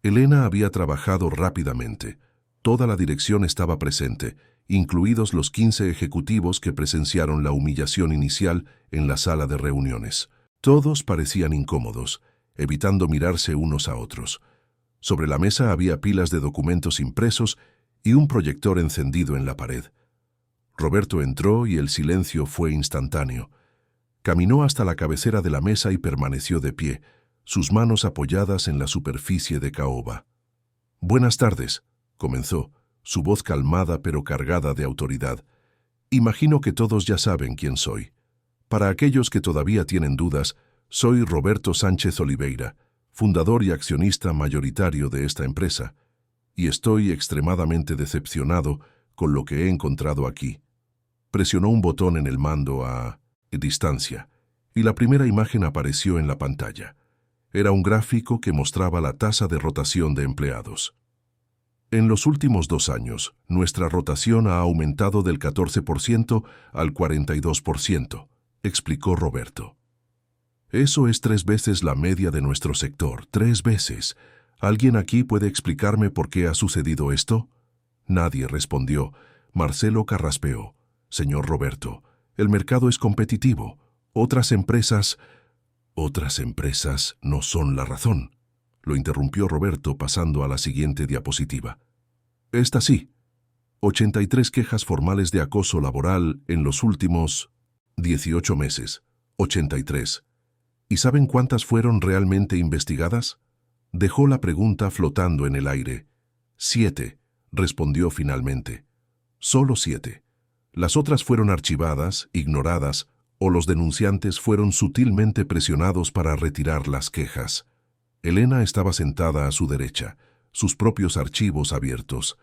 Elena había trabajado rápidamente. Toda la dirección estaba presente, incluidos los 15 ejecutivos que presenciaron la humillación inicial en la sala de reuniones. Todos parecían incómodos, evitando mirarse unos a otros. Sobre la mesa había pilas de documentos impresos y un proyector encendido en la pared. Roberto entró y el silencio fue instantáneo. Caminó hasta la cabecera de la mesa y permaneció de pie, sus manos apoyadas en la superficie de caoba. «Buenas tardes», comenzó, su voz calmada pero cargada de autoridad. «Imagino que todos ya saben quién soy. Para aquellos que todavía tienen dudas, soy Roberto Sánchez Oliveira, fundador y accionista mayoritario de esta empresa, y estoy extremadamente decepcionado con lo que he encontrado aquí». Presionó un botón en el mando a distancia, y la primera imagen apareció en la pantalla. Era un gráfico que mostraba la tasa de rotación de empleados. «En los últimos 2 años, nuestra rotación ha aumentado del 14% al 42%, explicó Roberto. «Eso es 3 veces la media de nuestro sector, 3 veces. ¿Alguien aquí puede explicarme por qué ha sucedido esto?» Nadie respondió. Marcelo carraspeó. «Señor Roberto, el mercado es competitivo. Otras empresas no son la razón», lo interrumpió Roberto pasando a la siguiente diapositiva. «Esta sí. 83 quejas formales de acoso laboral en los últimos 18 meses. 83. ¿Y saben cuántas fueron realmente investigadas?» Dejó la pregunta flotando en el aire. 7, respondió finalmente. «Solo 7. Las otras fueron archivadas, ignoradas, o los denunciantes fueron sutilmente presionados para retirar las quejas». Elena estaba sentada a su derecha, sus propios archivos abiertos.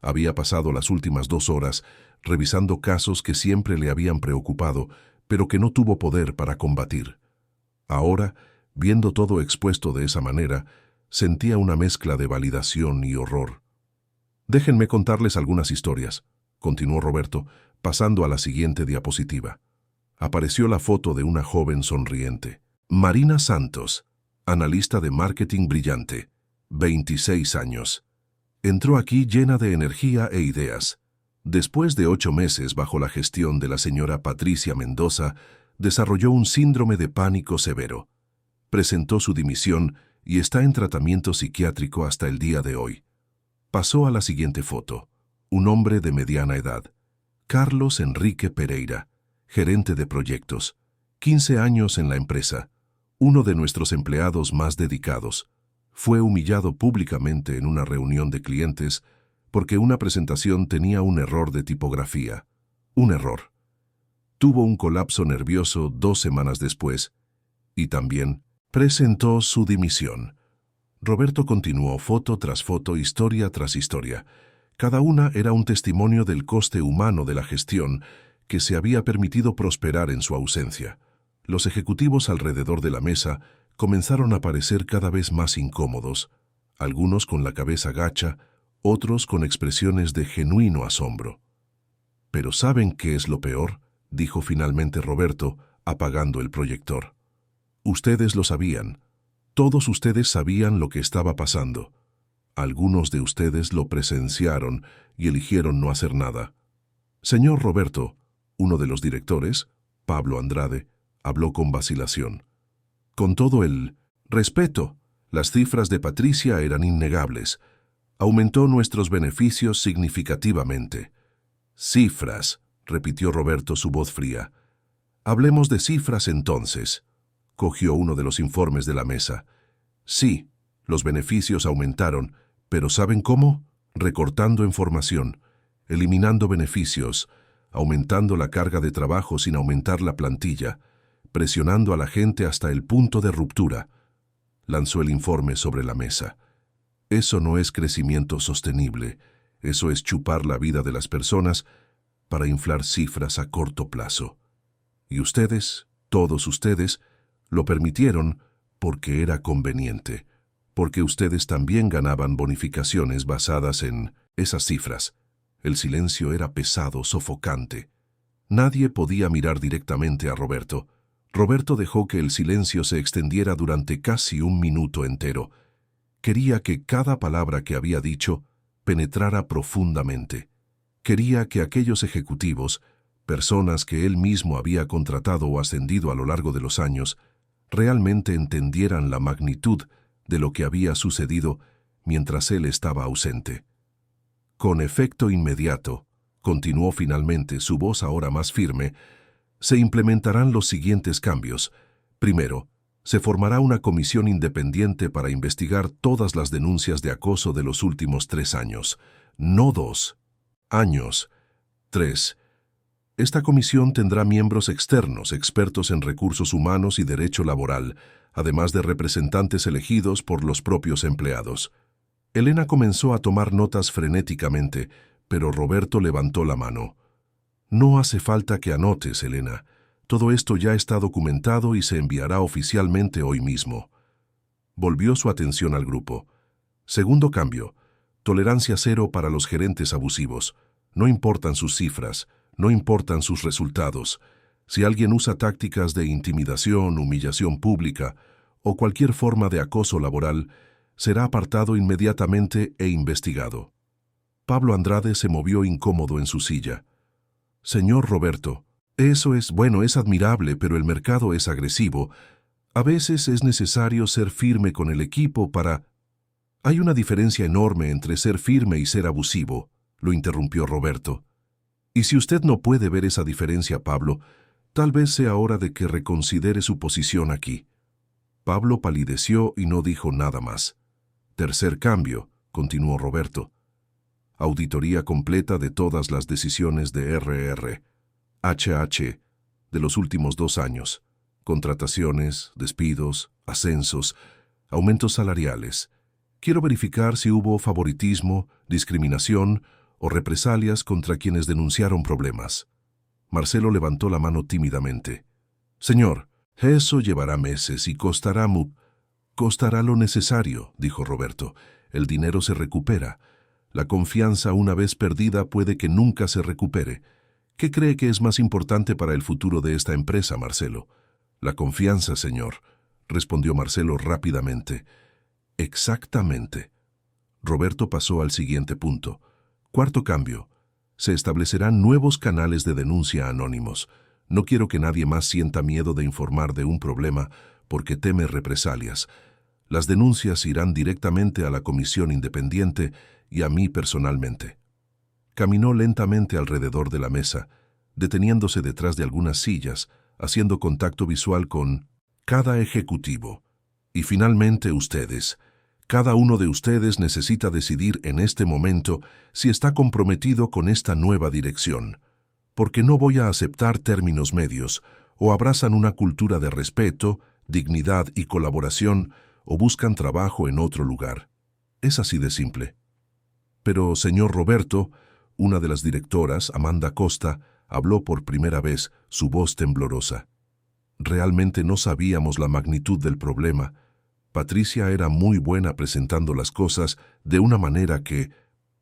Había pasado las últimas 2 horas revisando casos que siempre le habían preocupado, pero que no tuvo poder para combatir. Ahora, viendo todo expuesto de esa manera, sentía una mezcla de validación y horror. «Déjenme contarles algunas historias», continuó Roberto, pasando a la siguiente diapositiva. Apareció la foto de una joven sonriente. Marina Santos, analista de marketing brillante, 26 años. Entró aquí llena de energía e ideas. Después de 8 meses bajo la gestión de la señora Patricia Mendoza, desarrolló un síndrome de pánico severo. Presentó su dimisión y está en tratamiento psiquiátrico hasta el día de hoy. Pasó a la siguiente foto. Un hombre de mediana edad. Carlos Enrique Pereira, gerente de proyectos. 15 años en la empresa. Uno de nuestros empleados más dedicados. Fue humillado públicamente en una reunión de clientes porque una presentación tenía un error de tipografía. Un error. Tuvo un colapso nervioso 2 semanas después y también presentó su dimisión. Roberto continuó foto tras foto, historia tras historia. Cada una era un testimonio del coste humano de la gestión que se había permitido prosperar en su ausencia. Los ejecutivos alrededor de la mesa comenzaron a parecer cada vez más incómodos, algunos con la cabeza gacha, otros con expresiones de genuino asombro. «¿Pero saben qué es lo peor?», dijo finalmente Roberto, apagando el proyector. «Ustedes lo sabían. Todos ustedes sabían lo que estaba pasando. Algunos de ustedes lo presenciaron y eligieron no hacer nada. Señor Roberto», uno de los directores, Pablo Andrade, habló con vacilación. «Con todo el respeto, las cifras de Patricia eran innegables. Aumentó nuestros beneficios significativamente». «Cifras», repitió Roberto, su voz fría. «Hablemos de cifras entonces. Cogió uno de los informes de la mesa. Sí, los beneficios aumentaron, pero ¿saben cómo? Recortando información, eliminando beneficios, aumentando la carga de trabajo sin aumentar la plantilla, presionando a la gente hasta el punto de ruptura. Lanzó el informe sobre la mesa. Eso no es crecimiento sostenible, eso es chupar la vida de las personas para inflar cifras a corto plazo. Y ustedes, todos ustedes, lo permitieron porque era conveniente, porque ustedes también ganaban bonificaciones basadas en esas cifras. El silencio era pesado, sofocante. Nadie podía mirar directamente a Roberto. Roberto dejó que el silencio se extendiera durante casi un minuto entero. Quería que cada palabra que había dicho penetrara profundamente. Quería que aquellos ejecutivos, personas que él mismo había contratado o ascendido a lo largo de los años, realmente entendieran la magnitud de lo que había sucedido mientras él estaba ausente. Con efecto inmediato, continuó finalmente, su voz ahora más firme, se implementarán los siguientes cambios. Primero, se formará una comisión independiente para investigar todas las denuncias de acoso de los últimos 3 años. No 2 años. 3. Esta comisión tendrá miembros externos, expertos en recursos humanos y derecho laboral, además de representantes elegidos por los propios empleados. Elena comenzó a tomar notas frenéticamente, pero Roberto levantó la mano. No hace falta que anotes, Elena. Todo esto ya está documentado y se enviará oficialmente hoy mismo. Volvió su atención al grupo. Segundo cambio. Tolerancia cero para los gerentes abusivos. No importan sus cifras, no importan sus resultados. Si alguien usa tácticas de intimidación, humillación pública o cualquier forma de acoso laboral, será apartado inmediatamente e investigado. Pablo Andrade se movió incómodo en su silla. Señor Roberto, eso es bueno, es admirable, pero el mercado es agresivo. A veces es necesario ser firme con el equipo para... Hay una diferencia enorme entre ser firme y ser abusivo, lo interrumpió Roberto. Y si usted no puede ver esa diferencia, Pablo, tal vez sea hora de que reconsidere su posición aquí. Pablo palideció y no dijo nada más. Tercer cambio, continuó Roberto. Auditoría completa de todas las decisiones de HH de los últimos 2 años. Contrataciones, despidos, ascensos, aumentos salariales. Quiero verificar si hubo favoritismo, discriminación o represalias contra quienes denunciaron problemas. Marcelo levantó la mano tímidamente. Señor, eso llevará meses y costará lo necesario, dijo Roberto. El dinero se recupera. La confianza una vez perdida puede que nunca se recupere. ¿Qué cree que es más importante para el futuro de esta empresa, Marcelo? La confianza, señor, respondió Marcelo rápidamente. Exactamente. Roberto pasó al siguiente punto. Cuarto cambio. Se establecerán nuevos canales de denuncia anónimos. No quiero que nadie más sienta miedo de informar de un problema porque teme represalias. Las denuncias irán directamente a la comisión independiente y a mí personalmente. Caminó lentamente alrededor de la mesa, deteniéndose detrás de algunas sillas, haciendo contacto visual con cada ejecutivo. Y finalmente ustedes. Cada uno de ustedes necesita decidir en este momento si está comprometido con esta nueva dirección. Porque no voy a aceptar términos medios, o abrazan una cultura de respeto, dignidad y colaboración, o buscan trabajo en otro lugar. Es así de simple. Pero, señor Roberto, una de las directoras, Amanda Costa, habló por primera vez, su voz temblorosa. Realmente no sabíamos la magnitud del problema. Patricia era muy buena presentando las cosas de una manera que...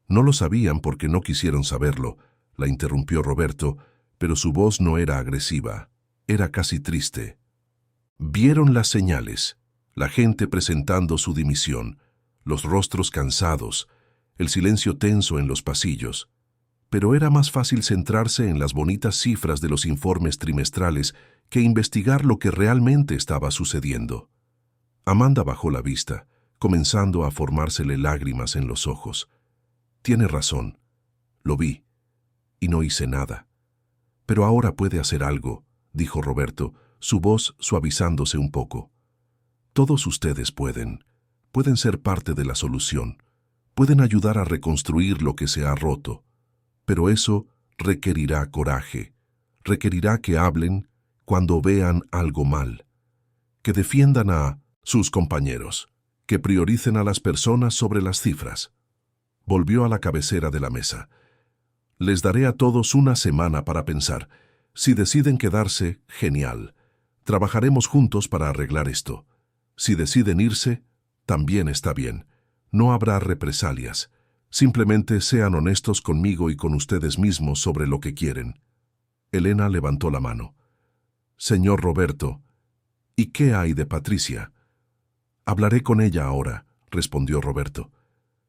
No lo sabían porque no quisieron saberlo, la interrumpió Roberto, pero su voz no era agresiva, era casi triste. Vieron las señales, la gente presentando su dimisión, los rostros cansados, el silencio tenso en los pasillos. Pero era más fácil centrarse en las bonitas cifras de los informes trimestrales que investigar lo que realmente estaba sucediendo. Amanda bajó la vista, comenzando a formársele lágrimas en los ojos. Tiene razón, lo vi, y no hice nada. Pero ahora puede hacer algo, dijo Roberto, su voz suavizándose un poco. Todos ustedes pueden ser parte de la solución, pueden ayudar a reconstruir lo que se ha roto, pero eso requerirá coraje, requerirá que hablen cuando vean algo mal, que defiendan a sus compañeros, que prioricen a las personas sobre las cifras. Volvió a la cabecera de la mesa. Les daré a todos una semana para pensar. Si deciden quedarse, genial. Trabajaremos juntos para arreglar esto. Si deciden irse, también está bien. No habrá represalias. Simplemente sean honestos conmigo y con ustedes mismos sobre lo que quieren. Elena levantó la mano. Señor Roberto, ¿y qué hay de Patricia? Hablaré con ella ahora, respondió Roberto.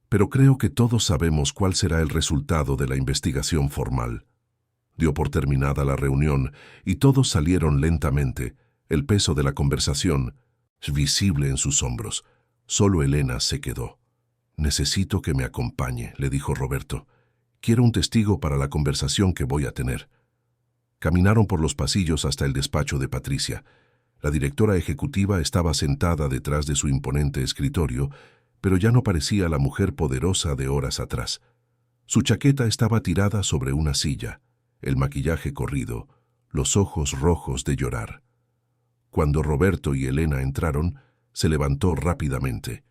Pero creo que todos sabemos cuál será el resultado de la investigación formal. Dio por terminada la reunión y todos salieron lentamente, el peso de la conversación visible en sus hombros. Solo Elena se quedó. Necesito que me acompañe, le dijo Roberto. Quiero un testigo para la conversación que voy a tener. Caminaron por los pasillos hasta el despacho de Patricia. La directora ejecutiva estaba sentada detrás de su imponente escritorio, pero ya no parecía la mujer poderosa de horas atrás. Su chaqueta estaba tirada sobre una silla, el maquillaje corrido, los ojos rojos de llorar. Cuando Roberto y Elena entraron, se levantó rápidamente.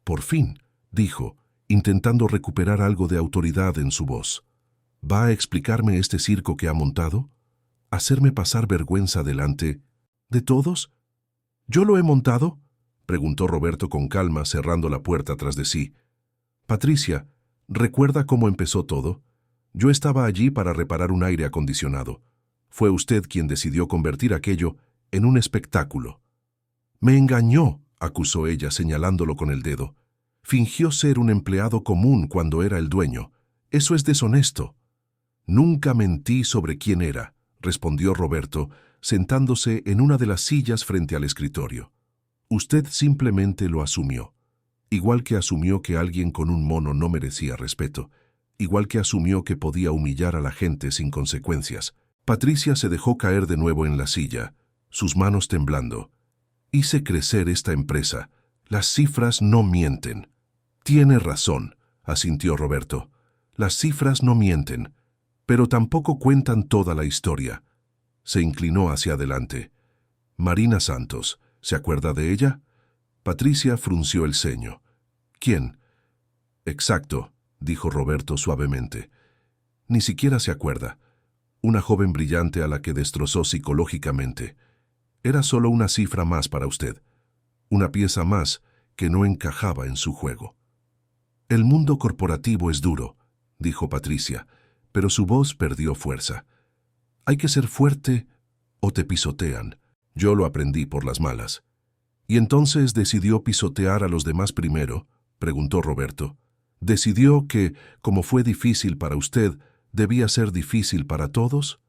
Por fin, dijo, intentando recuperar algo de autoridad en su voz. ¿Va a explicarme este circo que ha montado? ¿Hacerme pasar vergüenza delante de todos? ¿Yo lo he montado?, preguntó Roberto con calma, cerrando la puerta tras de sí. Patricia, ¿recuerda cómo empezó todo? Yo estaba allí para reparar un aire acondicionado. Fue usted quien decidió convertir aquello en un espectáculo. Me engañó, acusó ella señalándolo con el dedo. Fingió ser un empleado común cuando era el dueño. Eso es deshonesto. Nunca mentí sobre quién era, respondió Roberto, sentándose en una de las sillas frente al escritorio. Usted simplemente lo asumió. Igual que asumió que alguien con un mono no merecía respeto. Igual que asumió que podía humillar a la gente sin consecuencias. Patricia se dejó caer de nuevo en la silla, sus manos temblando. Hice crecer esta empresa. Las cifras no mienten. Tiene razón, asintió Roberto. Las cifras no mienten, pero tampoco cuentan toda la historia. Se inclinó hacia adelante. Marina Santos, ¿se acuerda de ella? Patricia frunció el ceño. ¿Quién? Exacto, dijo Roberto suavemente. Ni siquiera se acuerda. Una joven brillante a la que destrozó psicológicamente. Era solo una cifra más para usted. Una pieza más que no encajaba en su juego. El mundo corporativo es duro, dijo Patricia, pero su voz perdió fuerza. Hay que ser fuerte o te pisotean. Yo lo aprendí por las malas. ¿Y entonces decidió pisotear a los demás primero?, preguntó Roberto. ¿Decidió que, como fue difícil para usted, debía ser difícil para todos?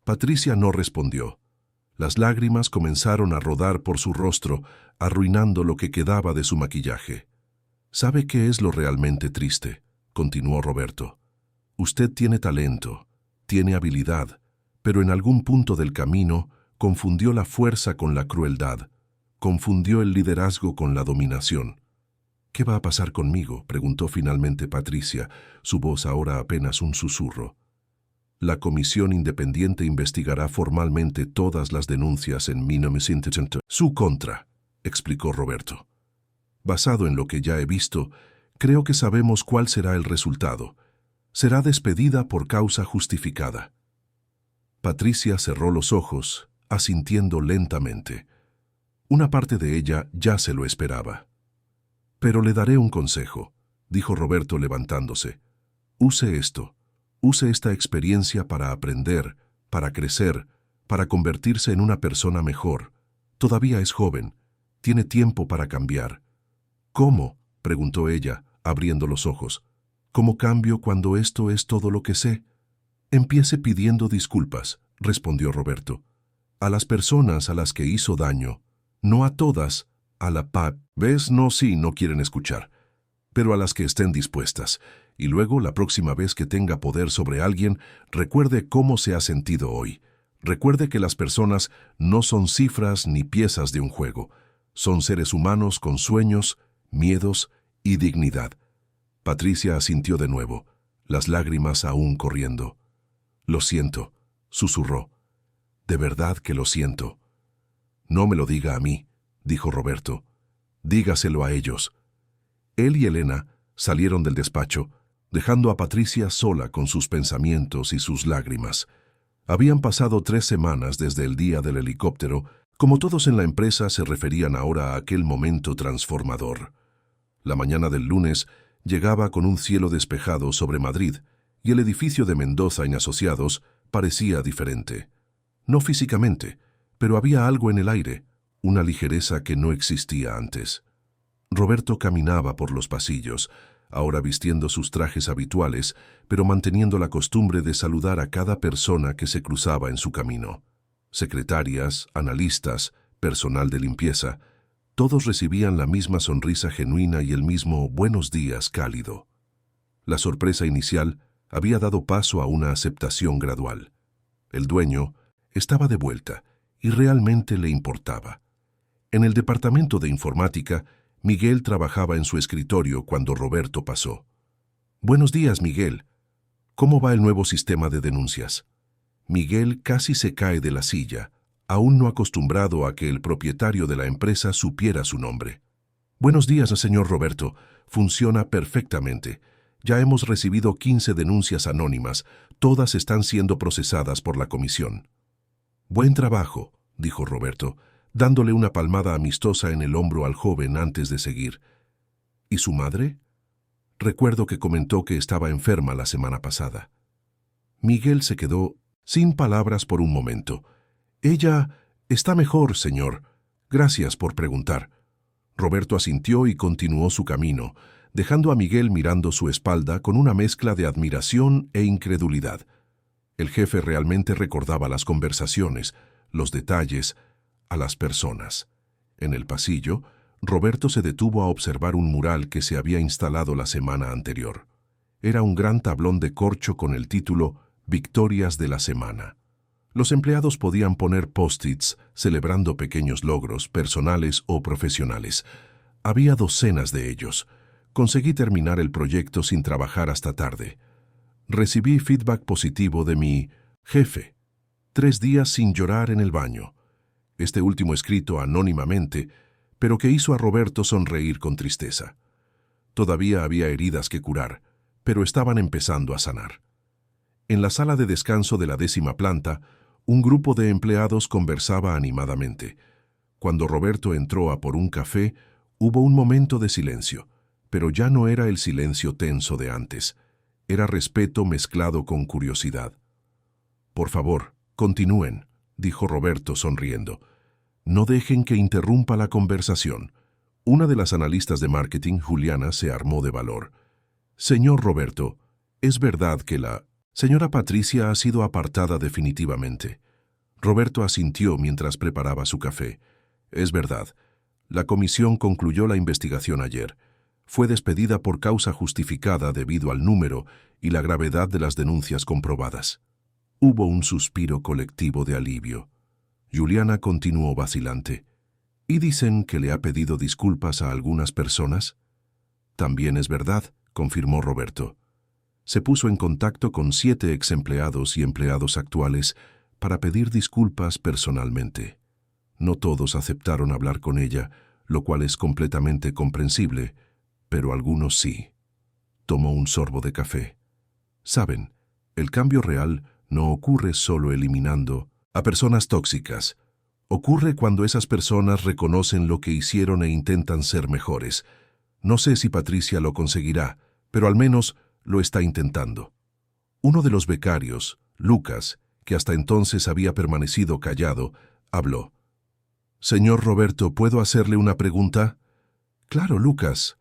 Patricia no respondió. Las lágrimas comenzaron a rodar por su rostro, arruinando lo que quedaba de su maquillaje. ¿Sabe qué es lo realmente triste?, continuó Roberto. Usted tiene talento, tiene habilidad, pero en algún punto del camino confundió la fuerza con la crueldad, confundió el liderazgo con la dominación. ¿Qué va a pasar conmigo?, preguntó finalmente Patricia, su voz ahora apenas un susurro. La comisión independiente investigará formalmente todas las denuncias en su contra, explicó Roberto. Basado en lo que ya he visto, creo que sabemos cuál será el resultado. Será despedida por causa justificada. Patricia cerró los ojos, asintiendo lentamente. Una parte de ella ya se lo esperaba. Pero le daré un consejo, dijo Roberto levantándose. Use esto. Use esta experiencia para aprender, para crecer, para convertirse en una persona mejor. Todavía es joven. Tiene tiempo para cambiar. ¿Cómo?, preguntó ella, abriendo los ojos. ¿Cómo cambio cuando esto es todo lo que sé? Empiece pidiendo disculpas, respondió Roberto. A las personas a las que hizo daño. No a todas, a la paz. ¿Ves? No, sí, no quieren escuchar. Pero a las que estén dispuestas. Y luego, la próxima vez que tenga poder sobre alguien, recuerde cómo se ha sentido hoy. Recuerde que las personas no son cifras ni piezas de un juego. Son seres humanos con sueños, miedos y dignidad. Patricia asintió de nuevo, las lágrimas aún corriendo. «Lo siento», susurró. «De verdad que lo siento». «No me lo diga a mí», dijo Roberto. «Dígaselo a ellos». Él y Elena salieron del despacho, dejando a Patricia sola con sus pensamientos y sus lágrimas. Habían pasado 3 semanas desde el día del helicóptero. Como todos en la empresa se referían ahora a aquel momento transformador. La mañana del lunes llegaba con un cielo despejado sobre Madrid y el edificio de Mendoza y Asociados parecía diferente. No físicamente, pero había algo en el aire, una ligereza que no existía antes. Roberto caminaba por los pasillos, ahora vistiendo sus trajes habituales, pero manteniendo la costumbre de saludar a cada persona que se cruzaba en su camino. Secretarias, analistas, personal de limpieza, todos recibían la misma sonrisa genuina y el mismo buenos días cálido. La sorpresa inicial había dado paso a una aceptación gradual. El dueño estaba de vuelta y realmente le importaba. En el departamento de informática, Miguel trabajaba en su escritorio cuando Roberto pasó. «Buenos días, Miguel. ¿Cómo va el nuevo sistema de denuncias?» Miguel casi se cae de la silla, aún no acostumbrado a que el propietario de la empresa supiera su nombre. «Buenos días, señor Roberto. Funciona perfectamente. Ya hemos recibido 15 denuncias anónimas. Todas están siendo procesadas por la comisión». «Buen trabajo», dijo Roberto, dándole una palmada amistosa en el hombro al joven antes de seguir. «¿Y su madre?» «Recuerdo que comentó que estaba enferma la semana pasada». Miguel se quedó sin palabras por un momento. «Ella está mejor, señor. Gracias por preguntar». Roberto asintió y continuó su camino, dejando a Miguel mirando su espalda con una mezcla de admiración e incredulidad. El jefe realmente recordaba las conversaciones, los detalles, a las personas. En el pasillo, Roberto se detuvo a observar un mural que se había instalado la semana anterior. Era un gran tablón de corcho con el título «Victorias de la semana». Los empleados podían poner post-its celebrando pequeños logros, personales o profesionales. Había docenas de ellos. Conseguí terminar el proyecto sin trabajar hasta tarde. Recibí feedback positivo de mi jefe. 3 días sin llorar en el baño. Este último escrito anónimamente, pero que hizo a Roberto sonreír con tristeza. Todavía había heridas que curar, pero estaban empezando a sanar. En la sala de descanso de la 10ª planta, un grupo de empleados conversaba animadamente. Cuando Roberto entró a por un café, hubo un momento de silencio, pero ya no era el silencio tenso de antes. Era respeto mezclado con curiosidad. «Por favor, continúen», dijo Roberto sonriendo. «No dejen que interrumpa la conversación». Una de las analistas de marketing, Juliana, se armó de valor. «Señor Roberto, ¿es verdad que la señora Patricia ha sido apartada definitivamente?» Roberto asintió mientras preparaba su café. «Es verdad. La comisión concluyó la investigación ayer. Fue despedida por causa justificada debido al número y la gravedad de las denuncias comprobadas». Hubo un suspiro colectivo de alivio. Juliana continuó vacilante. «¿Y dicen que le ha pedido disculpas a algunas personas?» «También es verdad», confirmó Roberto. Se puso en contacto con 7 exempleados y empleados actuales para pedir disculpas personalmente. No todos aceptaron hablar con ella, lo cual es completamente comprensible, pero algunos sí. Tomó un sorbo de café. «Saben, el cambio real no ocurre solo eliminando a personas tóxicas. Ocurre cuando esas personas reconocen lo que hicieron e intentan ser mejores. No sé si Patricia lo conseguirá, pero al menos lo está intentando». Uno de los becarios, Lucas, que hasta entonces había permanecido callado, habló. «Señor Roberto, ¿puedo hacerle una pregunta?» «Claro, Lucas.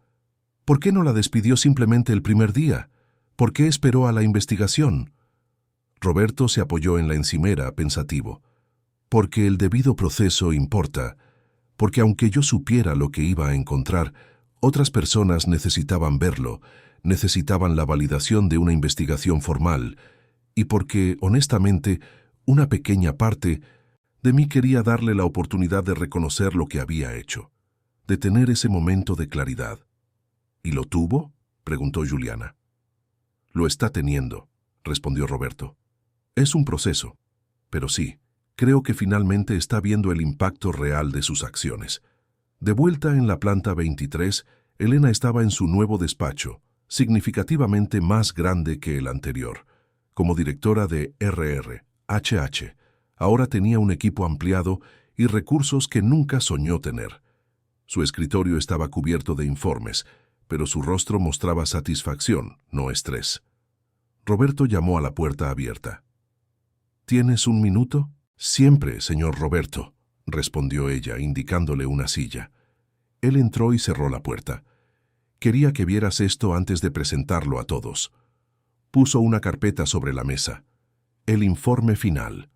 ¿Por qué no la despidió simplemente el primer día? ¿Por qué esperó a la investigación?» Roberto se apoyó en la encimera, pensativo. «Porque el debido proceso importa. Porque aunque yo supiera lo que iba a encontrar, otras personas necesitaban verlo, necesitaban la validación de una investigación formal, y porque, honestamente, Una pequeña parte de mí quería darle la oportunidad de reconocer lo que había hecho, de tener ese momento de claridad. ¿Y lo tuvo?, preguntó Juliana. Lo está teniendo, respondió Roberto. Es un proceso, pero sí, creo que finalmente está viendo el impacto real de sus acciones. De vuelta en la planta 23, Elena estaba en su nuevo despacho, significativamente más grande que el anterior. Como directora de RRHH, ahora tenía un equipo ampliado y recursos que nunca soñó tener. Su escritorio estaba cubierto de informes, pero su rostro mostraba satisfacción, no estrés. Roberto llamó a la puerta abierta. ¿Tienes un minuto? Siempre, señor Roberto, respondió ella, indicándole una silla. Él entró y cerró la puerta. Quería que vieras esto antes de presentarlo a todos. Puso una carpeta sobre la mesa. El informe final.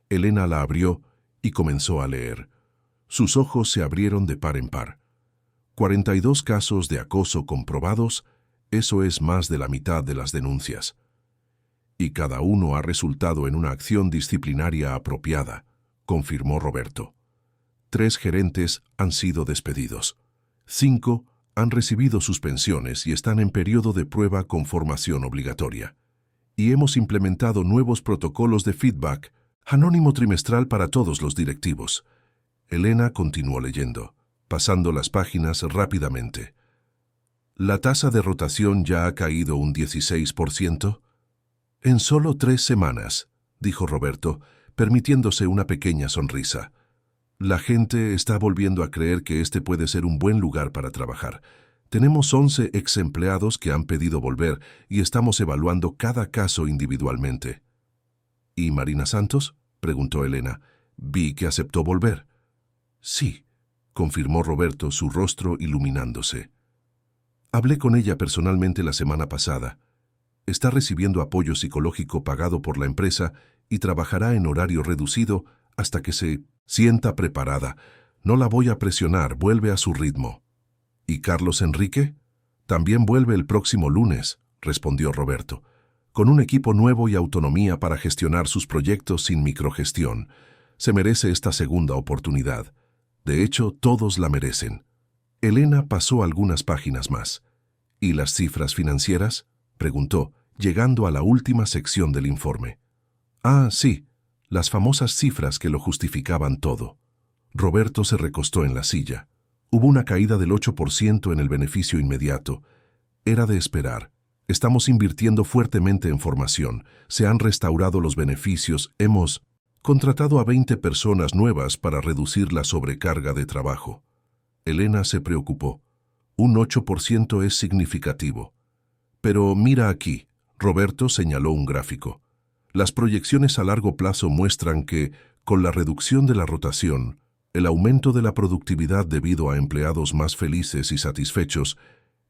Elena la abrió y comenzó a leer. Sus ojos se abrieron de par en par. 42 casos de acoso comprobados, eso es más de la mitad de las denuncias. Y cada uno ha resultado en una acción disciplinaria apropiada, confirmó Roberto. 3 gerentes han sido despedidos. 5 han recibido suspensiones y están en periodo de prueba con formación obligatoria. Y hemos implementado nuevos protocolos de feedback anónimo trimestral para todos los directivos. Elena continuó leyendo, pasando las páginas rápidamente. ¿La tasa de rotación ya ha caído un 16%? En solo 3 semanas, dijo Roberto, permitiéndose una pequeña sonrisa. La gente está volviendo a creer que este puede ser un buen lugar para trabajar. Tenemos 11 ex empleados que han pedido volver y estamos evaluando cada caso individualmente. ¿Y Marina Santos?, preguntó Elena. Vi que aceptó volver. Sí, confirmó Roberto, su rostro iluminándose. Hablé con ella personalmente la semana pasada. Está recibiendo apoyo psicológico pagado por la empresa y trabajará en horario reducido hasta que se sienta preparada. No la voy a presionar, vuelve a su ritmo. ¿Y Carlos Enrique? También vuelve el próximo lunes, respondió Roberto, con un equipo nuevo y autonomía para gestionar sus proyectos sin microgestión. Se merece esta segunda oportunidad. De hecho, todos la merecen. Elena pasó algunas páginas más. ¿Y las cifras financieras?, preguntó, llegando a la última sección del informe. Ah, sí, las famosas cifras que lo justificaban todo. Roberto se recostó en la silla. Hubo una caída del 8% en el beneficio inmediato. Era de esperar. Estamos invirtiendo fuertemente en formación. Se han restaurado los beneficios. Hemos contratado a 20 personas nuevas para reducir la sobrecarga de trabajo. Elena se preocupó. Un 8% es significativo. Pero mira aquí, Roberto señaló un gráfico. Las proyecciones a largo plazo muestran que, con la reducción de la rotación, el aumento de la productividad debido a empleados más felices y satisfechos,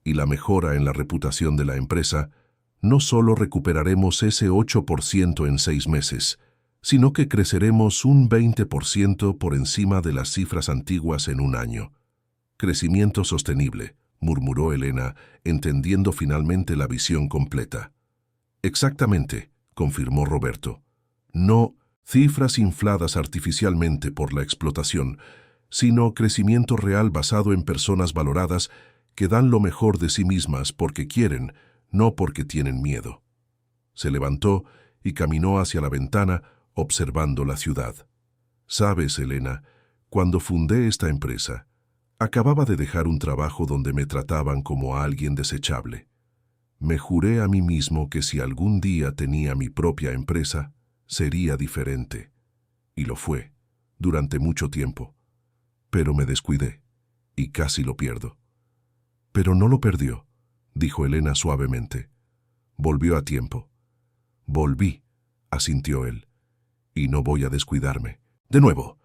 y la mejora en la reputación de la empresa, no solo recuperaremos ese 8% en 6 meses, sino que creceremos un 20% por encima de las cifras antiguas en un año. Crecimiento sostenible, murmuró Elena, entendiendo finalmente la visión completa. Exactamente, confirmó Roberto. No cifras infladas artificialmente por la explotación, sino crecimiento real basado en personas valoradas que dan lo mejor de sí mismas porque quieren, no porque tienen miedo. Se levantó y caminó hacia la ventana, observando la ciudad. Sabes, Elena, cuando fundé esta empresa, acababa de dejar un trabajo donde me trataban como a alguien desechable. Me juré a mí mismo que si algún día tenía mi propia empresa, sería diferente. Y lo fue, durante mucho tiempo. Pero me descuidé, y casi lo pierdo. Pero no lo perdió, dijo Elena suavemente. Volvió a tiempo. Volví, asintió él. Y no voy a descuidarme. De nuevo.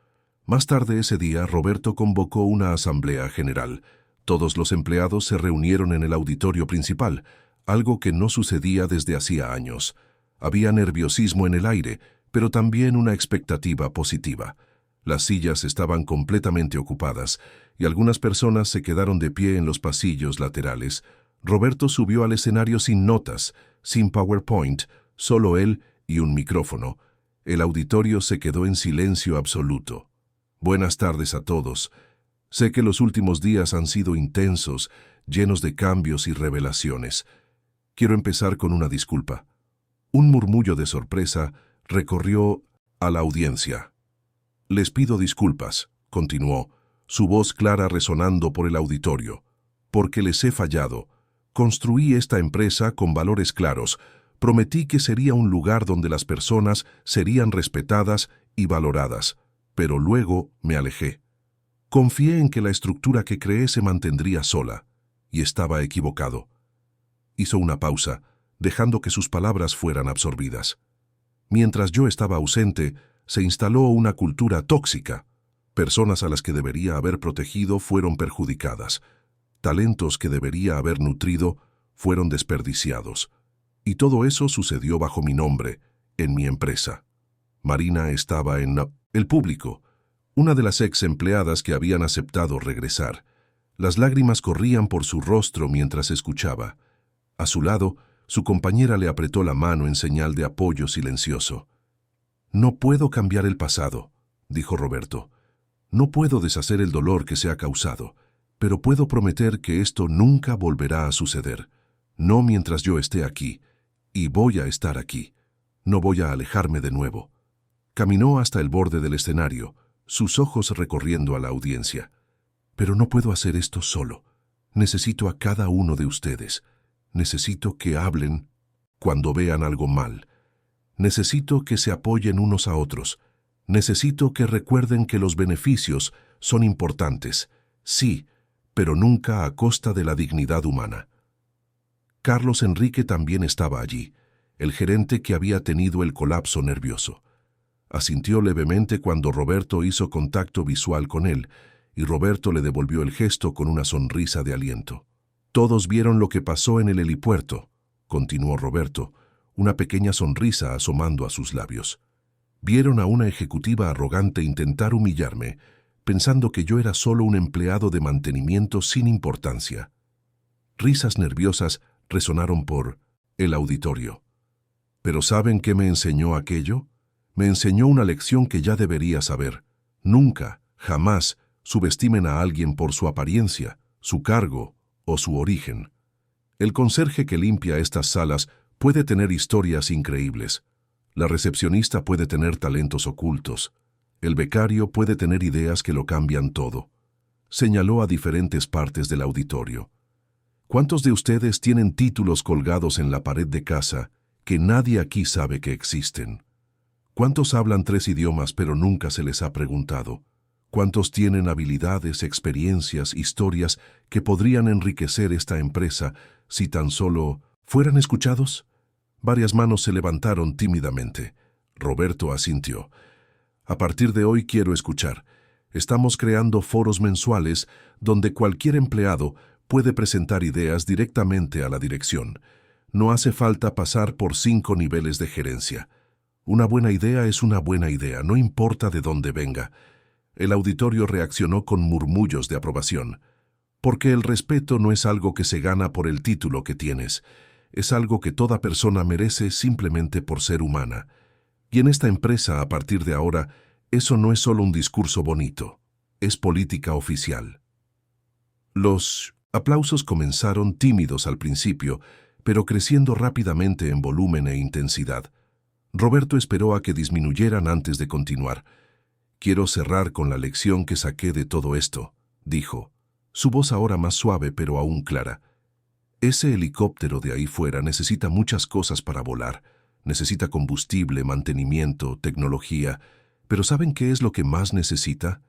Más tarde ese día, Roberto convocó una asamblea general. Todos los empleados se reunieron en el auditorio principal, algo que no sucedía desde hacía años. Había nerviosismo en el aire, pero también una expectativa positiva. Las sillas estaban completamente ocupadas, y algunas personas se quedaron de pie en los pasillos laterales. Roberto subió al escenario sin notas, sin PowerPoint, solo él y un micrófono. El auditorio se quedó en silencio absoluto. Buenas tardes a todos. Sé que los últimos días han sido intensos, llenos de cambios y revelaciones. Quiero empezar con una disculpa. Un murmullo de sorpresa recorrió a la audiencia. Les pido disculpas, continuó, su voz clara resonando por el auditorio, porque les he fallado. Construí esta empresa con valores claros. Prometí que sería un lugar donde las personas serían respetadas y valoradas, pero luego me alejé. Confié en que la estructura que creé se mantendría sola, y estaba equivocado. Hizo una pausa, dejando que sus palabras fueran absorbidas. Mientras yo estaba ausente, se instaló una cultura tóxica. Personas a las que debería haber protegido fueron perjudicadas. Talentos que debería haber nutrido fueron desperdiciados. Y todo eso sucedió bajo mi nombre, en mi empresa. Marina estaba en el público, una de las ex empleadas que habían aceptado regresar. Las lágrimas corrían por su rostro mientras escuchaba. A su lado, su compañera le apretó la mano en señal de apoyo silencioso. «No puedo cambiar el pasado», dijo Roberto. «No puedo deshacer el dolor que se ha causado, pero puedo prometer que esto nunca volverá a suceder. No mientras yo esté aquí, y voy a estar aquí. No voy a alejarme de nuevo». Caminó hasta el borde del escenario, sus ojos recorriendo a la audiencia. «Pero no puedo hacer esto solo. Necesito a cada uno de ustedes. Necesito que hablen cuando vean algo mal. Necesito que se apoyen unos a otros. Necesito que recuerden que los beneficios son importantes, sí, pero nunca a costa de la dignidad humana». Carlos Enrique también estaba allí, el gerente que había tenido el colapso nervioso. Asintió levemente cuando Roberto hizo contacto visual con él, y Roberto le devolvió el gesto con una sonrisa de aliento. «Todos vieron lo que pasó en el helipuerto», continuó Roberto, una pequeña sonrisa asomando a sus labios. «Vieron a una ejecutiva arrogante intentar humillarme, pensando que yo era solo un empleado de mantenimiento sin importancia». Risas nerviosas resonaron por el auditorio. ¿Pero saben qué me enseñó aquello? Me enseñó una lección que ya debería saber. Nunca, jamás, subestimen a alguien por su apariencia, su cargo o su origen. El conserje que limpia estas salas puede tener historias increíbles. La recepcionista puede tener talentos ocultos. El becario puede tener ideas que lo cambian todo. Señaló a diferentes partes del auditorio. ¿Cuántos de ustedes tienen títulos colgados en la pared de casa que nadie aquí sabe que existen? ¿Cuántos hablan 3 idiomas pero nunca se les ha preguntado? ¿Cuántos tienen habilidades, experiencias, historias que podrían enriquecer esta empresa si tan solo fueran escuchados? Varias manos se levantaron tímidamente. Roberto asintió. «A partir de hoy quiero escuchar. Estamos creando foros mensuales donde cualquier empleado puede presentar ideas directamente a la dirección. No hace falta pasar por 5 niveles de gerencia. Una buena idea es una buena idea, no importa de dónde venga». El auditorio reaccionó con murmullos de aprobación. Porque el respeto no es algo que se gana por el título que tienes. Es algo que toda persona merece simplemente por ser humana. Y en esta empresa, a partir de ahora, eso no es solo un discurso bonito. Es política oficial. Los aplausos comenzaron tímidos al principio, pero creciendo rápidamente en volumen e intensidad. Roberto esperó a que disminuyeran antes de continuar. «Quiero cerrar con la lección que saqué de todo esto», dijo, su voz ahora más suave pero aún clara. «Ese helicóptero de ahí fuera necesita muchas cosas para volar. Necesita combustible, mantenimiento, tecnología. Pero ¿saben qué es lo que más necesita?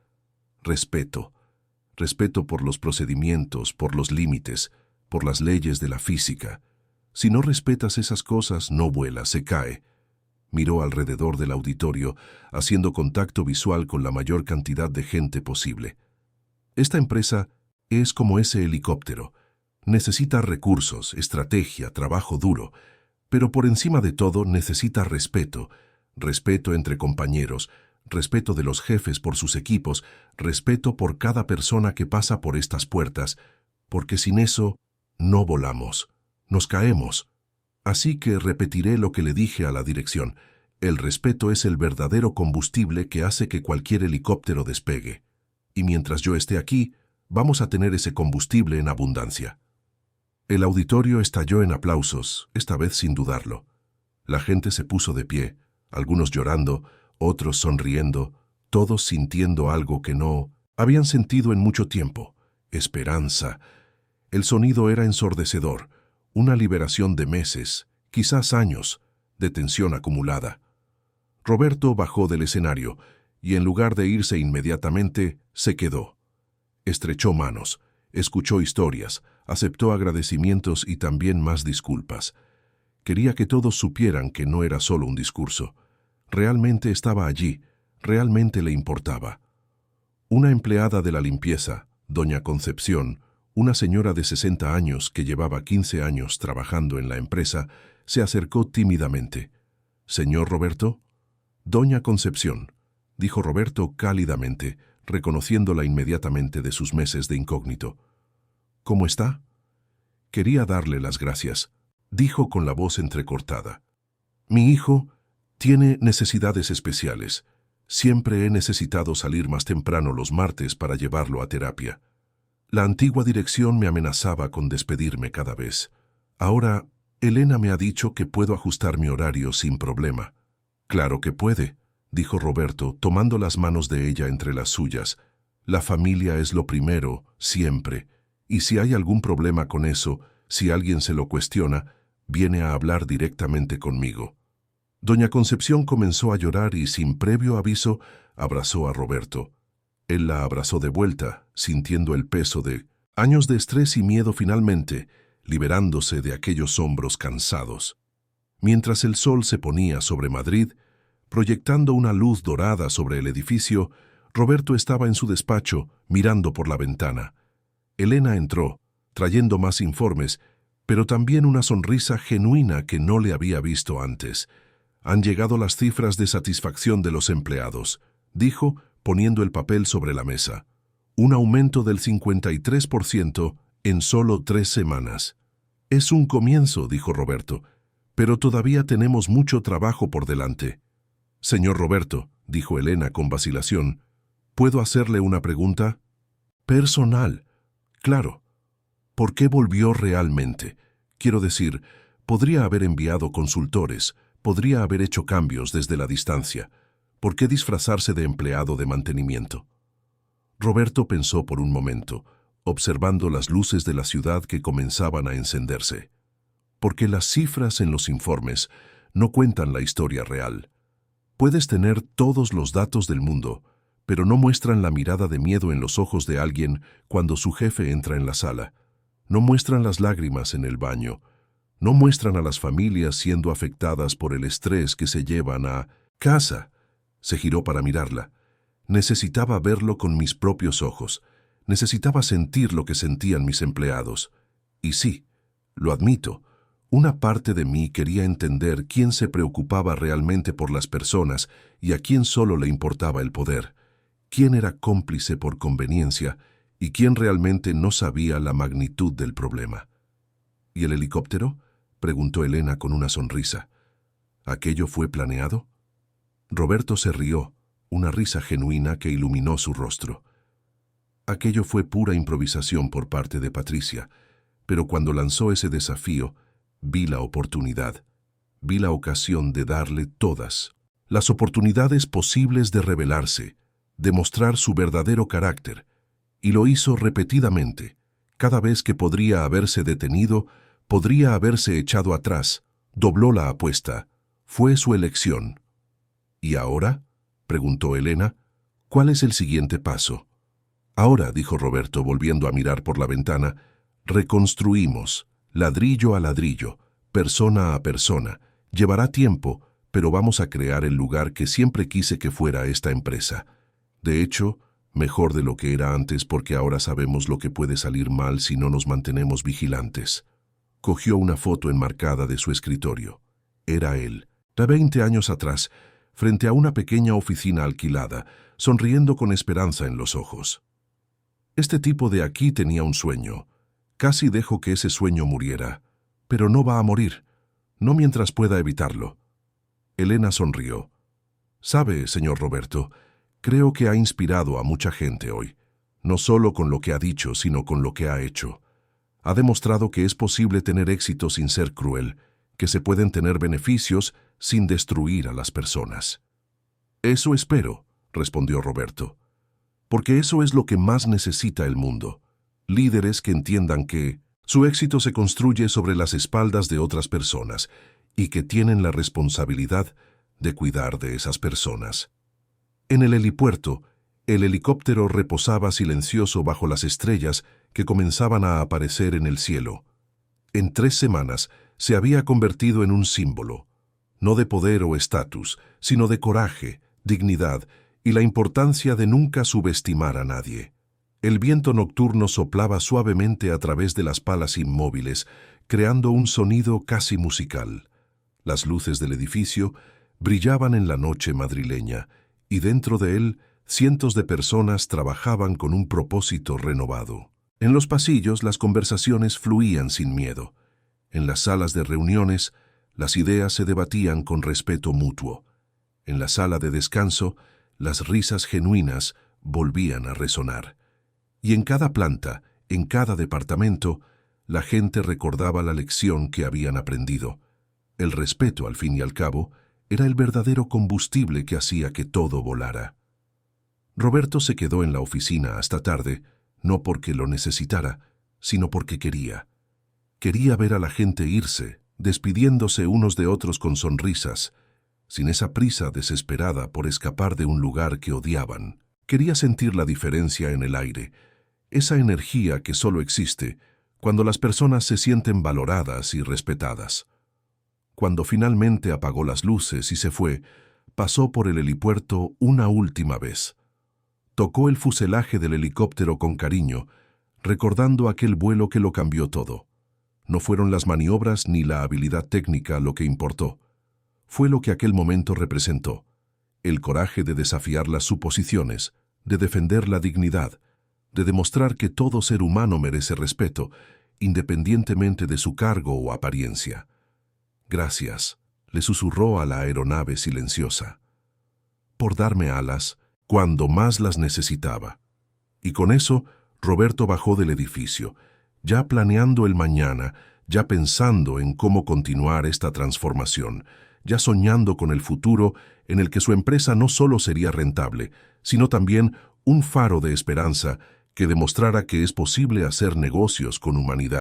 Respeto. Respeto por los procedimientos, por los límites, por las leyes de la física. Si no respetas esas cosas, no vuela, se cae». Miró alrededor del auditorio, haciendo contacto visual con la mayor cantidad de gente posible. «Esta empresa es como ese helicóptero. Necesita recursos, estrategia, trabajo duro, pero por encima de todo necesita respeto. Respeto entre compañeros, respeto de los jefes por sus equipos, respeto por cada persona que pasa por estas puertas, porque sin eso no volamos, nos caemos». Así que repetiré lo que le dije a la dirección. El respeto es el verdadero combustible que hace que cualquier helicóptero despegue. Y mientras yo esté aquí, vamos a tener ese combustible en abundancia. El auditorio estalló en aplausos, esta vez sin dudarlo. La gente se puso de pie, algunos llorando, otros sonriendo, todos sintiendo algo que no habían sentido en mucho tiempo: esperanza. El sonido era ensordecedor, una liberación de meses, quizás años, de tensión acumulada. Roberto bajó del escenario y en lugar de irse inmediatamente, se quedó. Estrechó manos, escuchó historias, aceptó agradecimientos y también más disculpas. Quería que todos supieran que no era solo un discurso. Realmente estaba allí, realmente le importaba. Una empleada de la limpieza, doña Concepción, una señora de 60 años que llevaba 15 años trabajando en la empresa, se acercó tímidamente. «¿Señor Roberto?» «Doña Concepción», dijo Roberto cálidamente, reconociéndola inmediatamente de sus meses de incógnito. «¿Cómo está?» «Quería darle las gracias», dijo con la voz entrecortada. «Mi hijo tiene necesidades especiales. Siempre he necesitado salir más temprano los martes para llevarlo a terapia. La antigua dirección me amenazaba con despedirme cada vez. Ahora, Elena me ha dicho que puedo ajustar mi horario sin problema». «Claro que puede», dijo Roberto, tomando las manos de ella entre las suyas. «La familia es lo primero, siempre. Y si hay algún problema con eso, si alguien se lo cuestiona, viene a hablar directamente conmigo». Doña Concepción comenzó a llorar y, sin previo aviso, abrazó a Roberto. Él la abrazó de vuelta, sintiendo el peso de años de estrés y miedo finalmente, liberándose de aquellos hombros cansados. Mientras el sol se ponía sobre Madrid, proyectando una luz dorada sobre el edificio, Roberto estaba en su despacho, mirando por la ventana. Elena entró, trayendo más informes, pero también una sonrisa genuina que no le había visto antes. «Han llegado las cifras de satisfacción de los empleados», dijo, poniendo el papel sobre la mesa. «Un aumento del 53% en solo 3 semanas. «Es un comienzo», dijo Roberto, «pero todavía tenemos mucho trabajo por delante». «Señor Roberto», dijo Elena con vacilación, «¿puedo hacerle una pregunta?» «Personal, claro. ¿Por qué volvió realmente? Quiero decir, podría haber enviado consultores, podría haber hecho cambios desde la distancia. ¿Por qué disfrazarse de empleado de mantenimiento?» Roberto pensó por un momento, observando las luces de la ciudad que comenzaban a encenderse. «Porque las cifras en los informes no cuentan la historia real. Puedes tener todos los datos del mundo, pero no muestran la mirada de miedo en los ojos de alguien cuando su jefe entra en la sala. No muestran las lágrimas en el baño. No muestran a las familias siendo afectadas por el estrés que se llevan a casa». Se giró para mirarla. Necesitaba verlo con mis propios ojos. Necesitaba sentir lo que sentían mis empleados. Y sí, lo admito, una parte de mí quería entender quién se preocupaba realmente por las personas y a quién solo le importaba el poder, quién era cómplice por conveniencia y quién realmente no sabía la magnitud del problema. «¿Y el helicóptero?», preguntó Elena con una sonrisa. «¿Aquello fue planeado?». Roberto se rió, una risa genuina que iluminó su rostro. «Aquello fue pura improvisación por parte de Patricia, pero cuando lanzó ese desafío, vi la oportunidad, vi la ocasión de darle todas las oportunidades posibles de revelarse, de mostrar su verdadero carácter, y lo hizo repetidamente. Cada vez que podría haberse detenido, podría haberse echado atrás, dobló la apuesta. Fue su elección». «¿Y ahora?», preguntó Elena. «¿Cuál es el siguiente paso?». «Ahora», dijo Roberto, volviendo a mirar por la ventana, «reconstruimos, ladrillo a ladrillo, persona a persona. Llevará tiempo, pero vamos a crear el lugar que siempre quise que fuera esta empresa. De hecho, mejor de lo que era antes porque ahora sabemos lo que puede salir mal si no nos mantenemos vigilantes». Cogió una foto enmarcada de su escritorio. Era él, de 20 años atrás, frente a una pequeña oficina alquilada, sonriendo con esperanza en los ojos. Este tipo de aquí tenía un sueño. Casi dejó que ese sueño muriera. Pero no va a morir, no mientras pueda evitarlo. Elena sonrió. «Sabe, señor Roberto, creo que ha inspirado a mucha gente hoy, no solo con lo que ha dicho, sino con lo que ha hecho. Ha demostrado que es posible tener éxito sin ser cruel, que se pueden tener beneficios sin destruir a las personas». «Eso espero», respondió Roberto, «porque eso es lo que más necesita el mundo. Líderes que entiendan que su éxito se construye sobre las espaldas de otras personas y que tienen la responsabilidad de cuidar de esas personas». En el helipuerto, el helicóptero reposaba silencioso bajo las estrellas que comenzaban a aparecer en el cielo. En 3 semanas se había convertido en un símbolo, no de poder o estatus, sino de coraje, dignidad y la importancia de nunca subestimar a nadie. El viento nocturno soplaba suavemente a través de las palas inmóviles, creando un sonido casi musical. Las luces del edificio brillaban en la noche madrileña, y dentro de él cientos de personas trabajaban con un propósito renovado. En los pasillos las conversaciones fluían sin miedo. En las salas de reuniones las ideas se debatían con respeto mutuo. En la sala de descanso las risas genuinas volvían a resonar. Y en cada planta, en cada departamento, la gente recordaba la lección que habían aprendido. El respeto, al fin y al cabo, era el verdadero combustible que hacía que todo volara. Roberto se quedó en la oficina hasta tarde, no porque lo necesitara, sino porque quería. Quería ver a la gente irse, despidiéndose unos de otros con sonrisas, sin esa prisa desesperada por escapar de un lugar que odiaban. Quería sentir la diferencia en el aire, esa energía que solo existe cuando las personas se sienten valoradas y respetadas. Cuando finalmente apagó las luces y se fue, pasó por el helipuerto una última vez. Tocó el fuselaje del helicóptero con cariño, recordando aquel vuelo que lo cambió todo. No fueron las maniobras ni la habilidad técnica lo que importó. Fue lo que aquel momento representó: el coraje de desafiar las suposiciones, de defender la dignidad, de demostrar que todo ser humano merece respeto, independientemente de su cargo o apariencia. «Gracias», le susurró a la aeronave silenciosa, «por darme alas cuando más las necesitaba». Y con eso, Roberto bajó del edificio, ya planeando el mañana, ya pensando en cómo continuar esta transformación, ya soñando con el futuro en el que su empresa no solo sería rentable, sino también un faro de esperanza que demostrara que es posible hacer negocios con humanidad.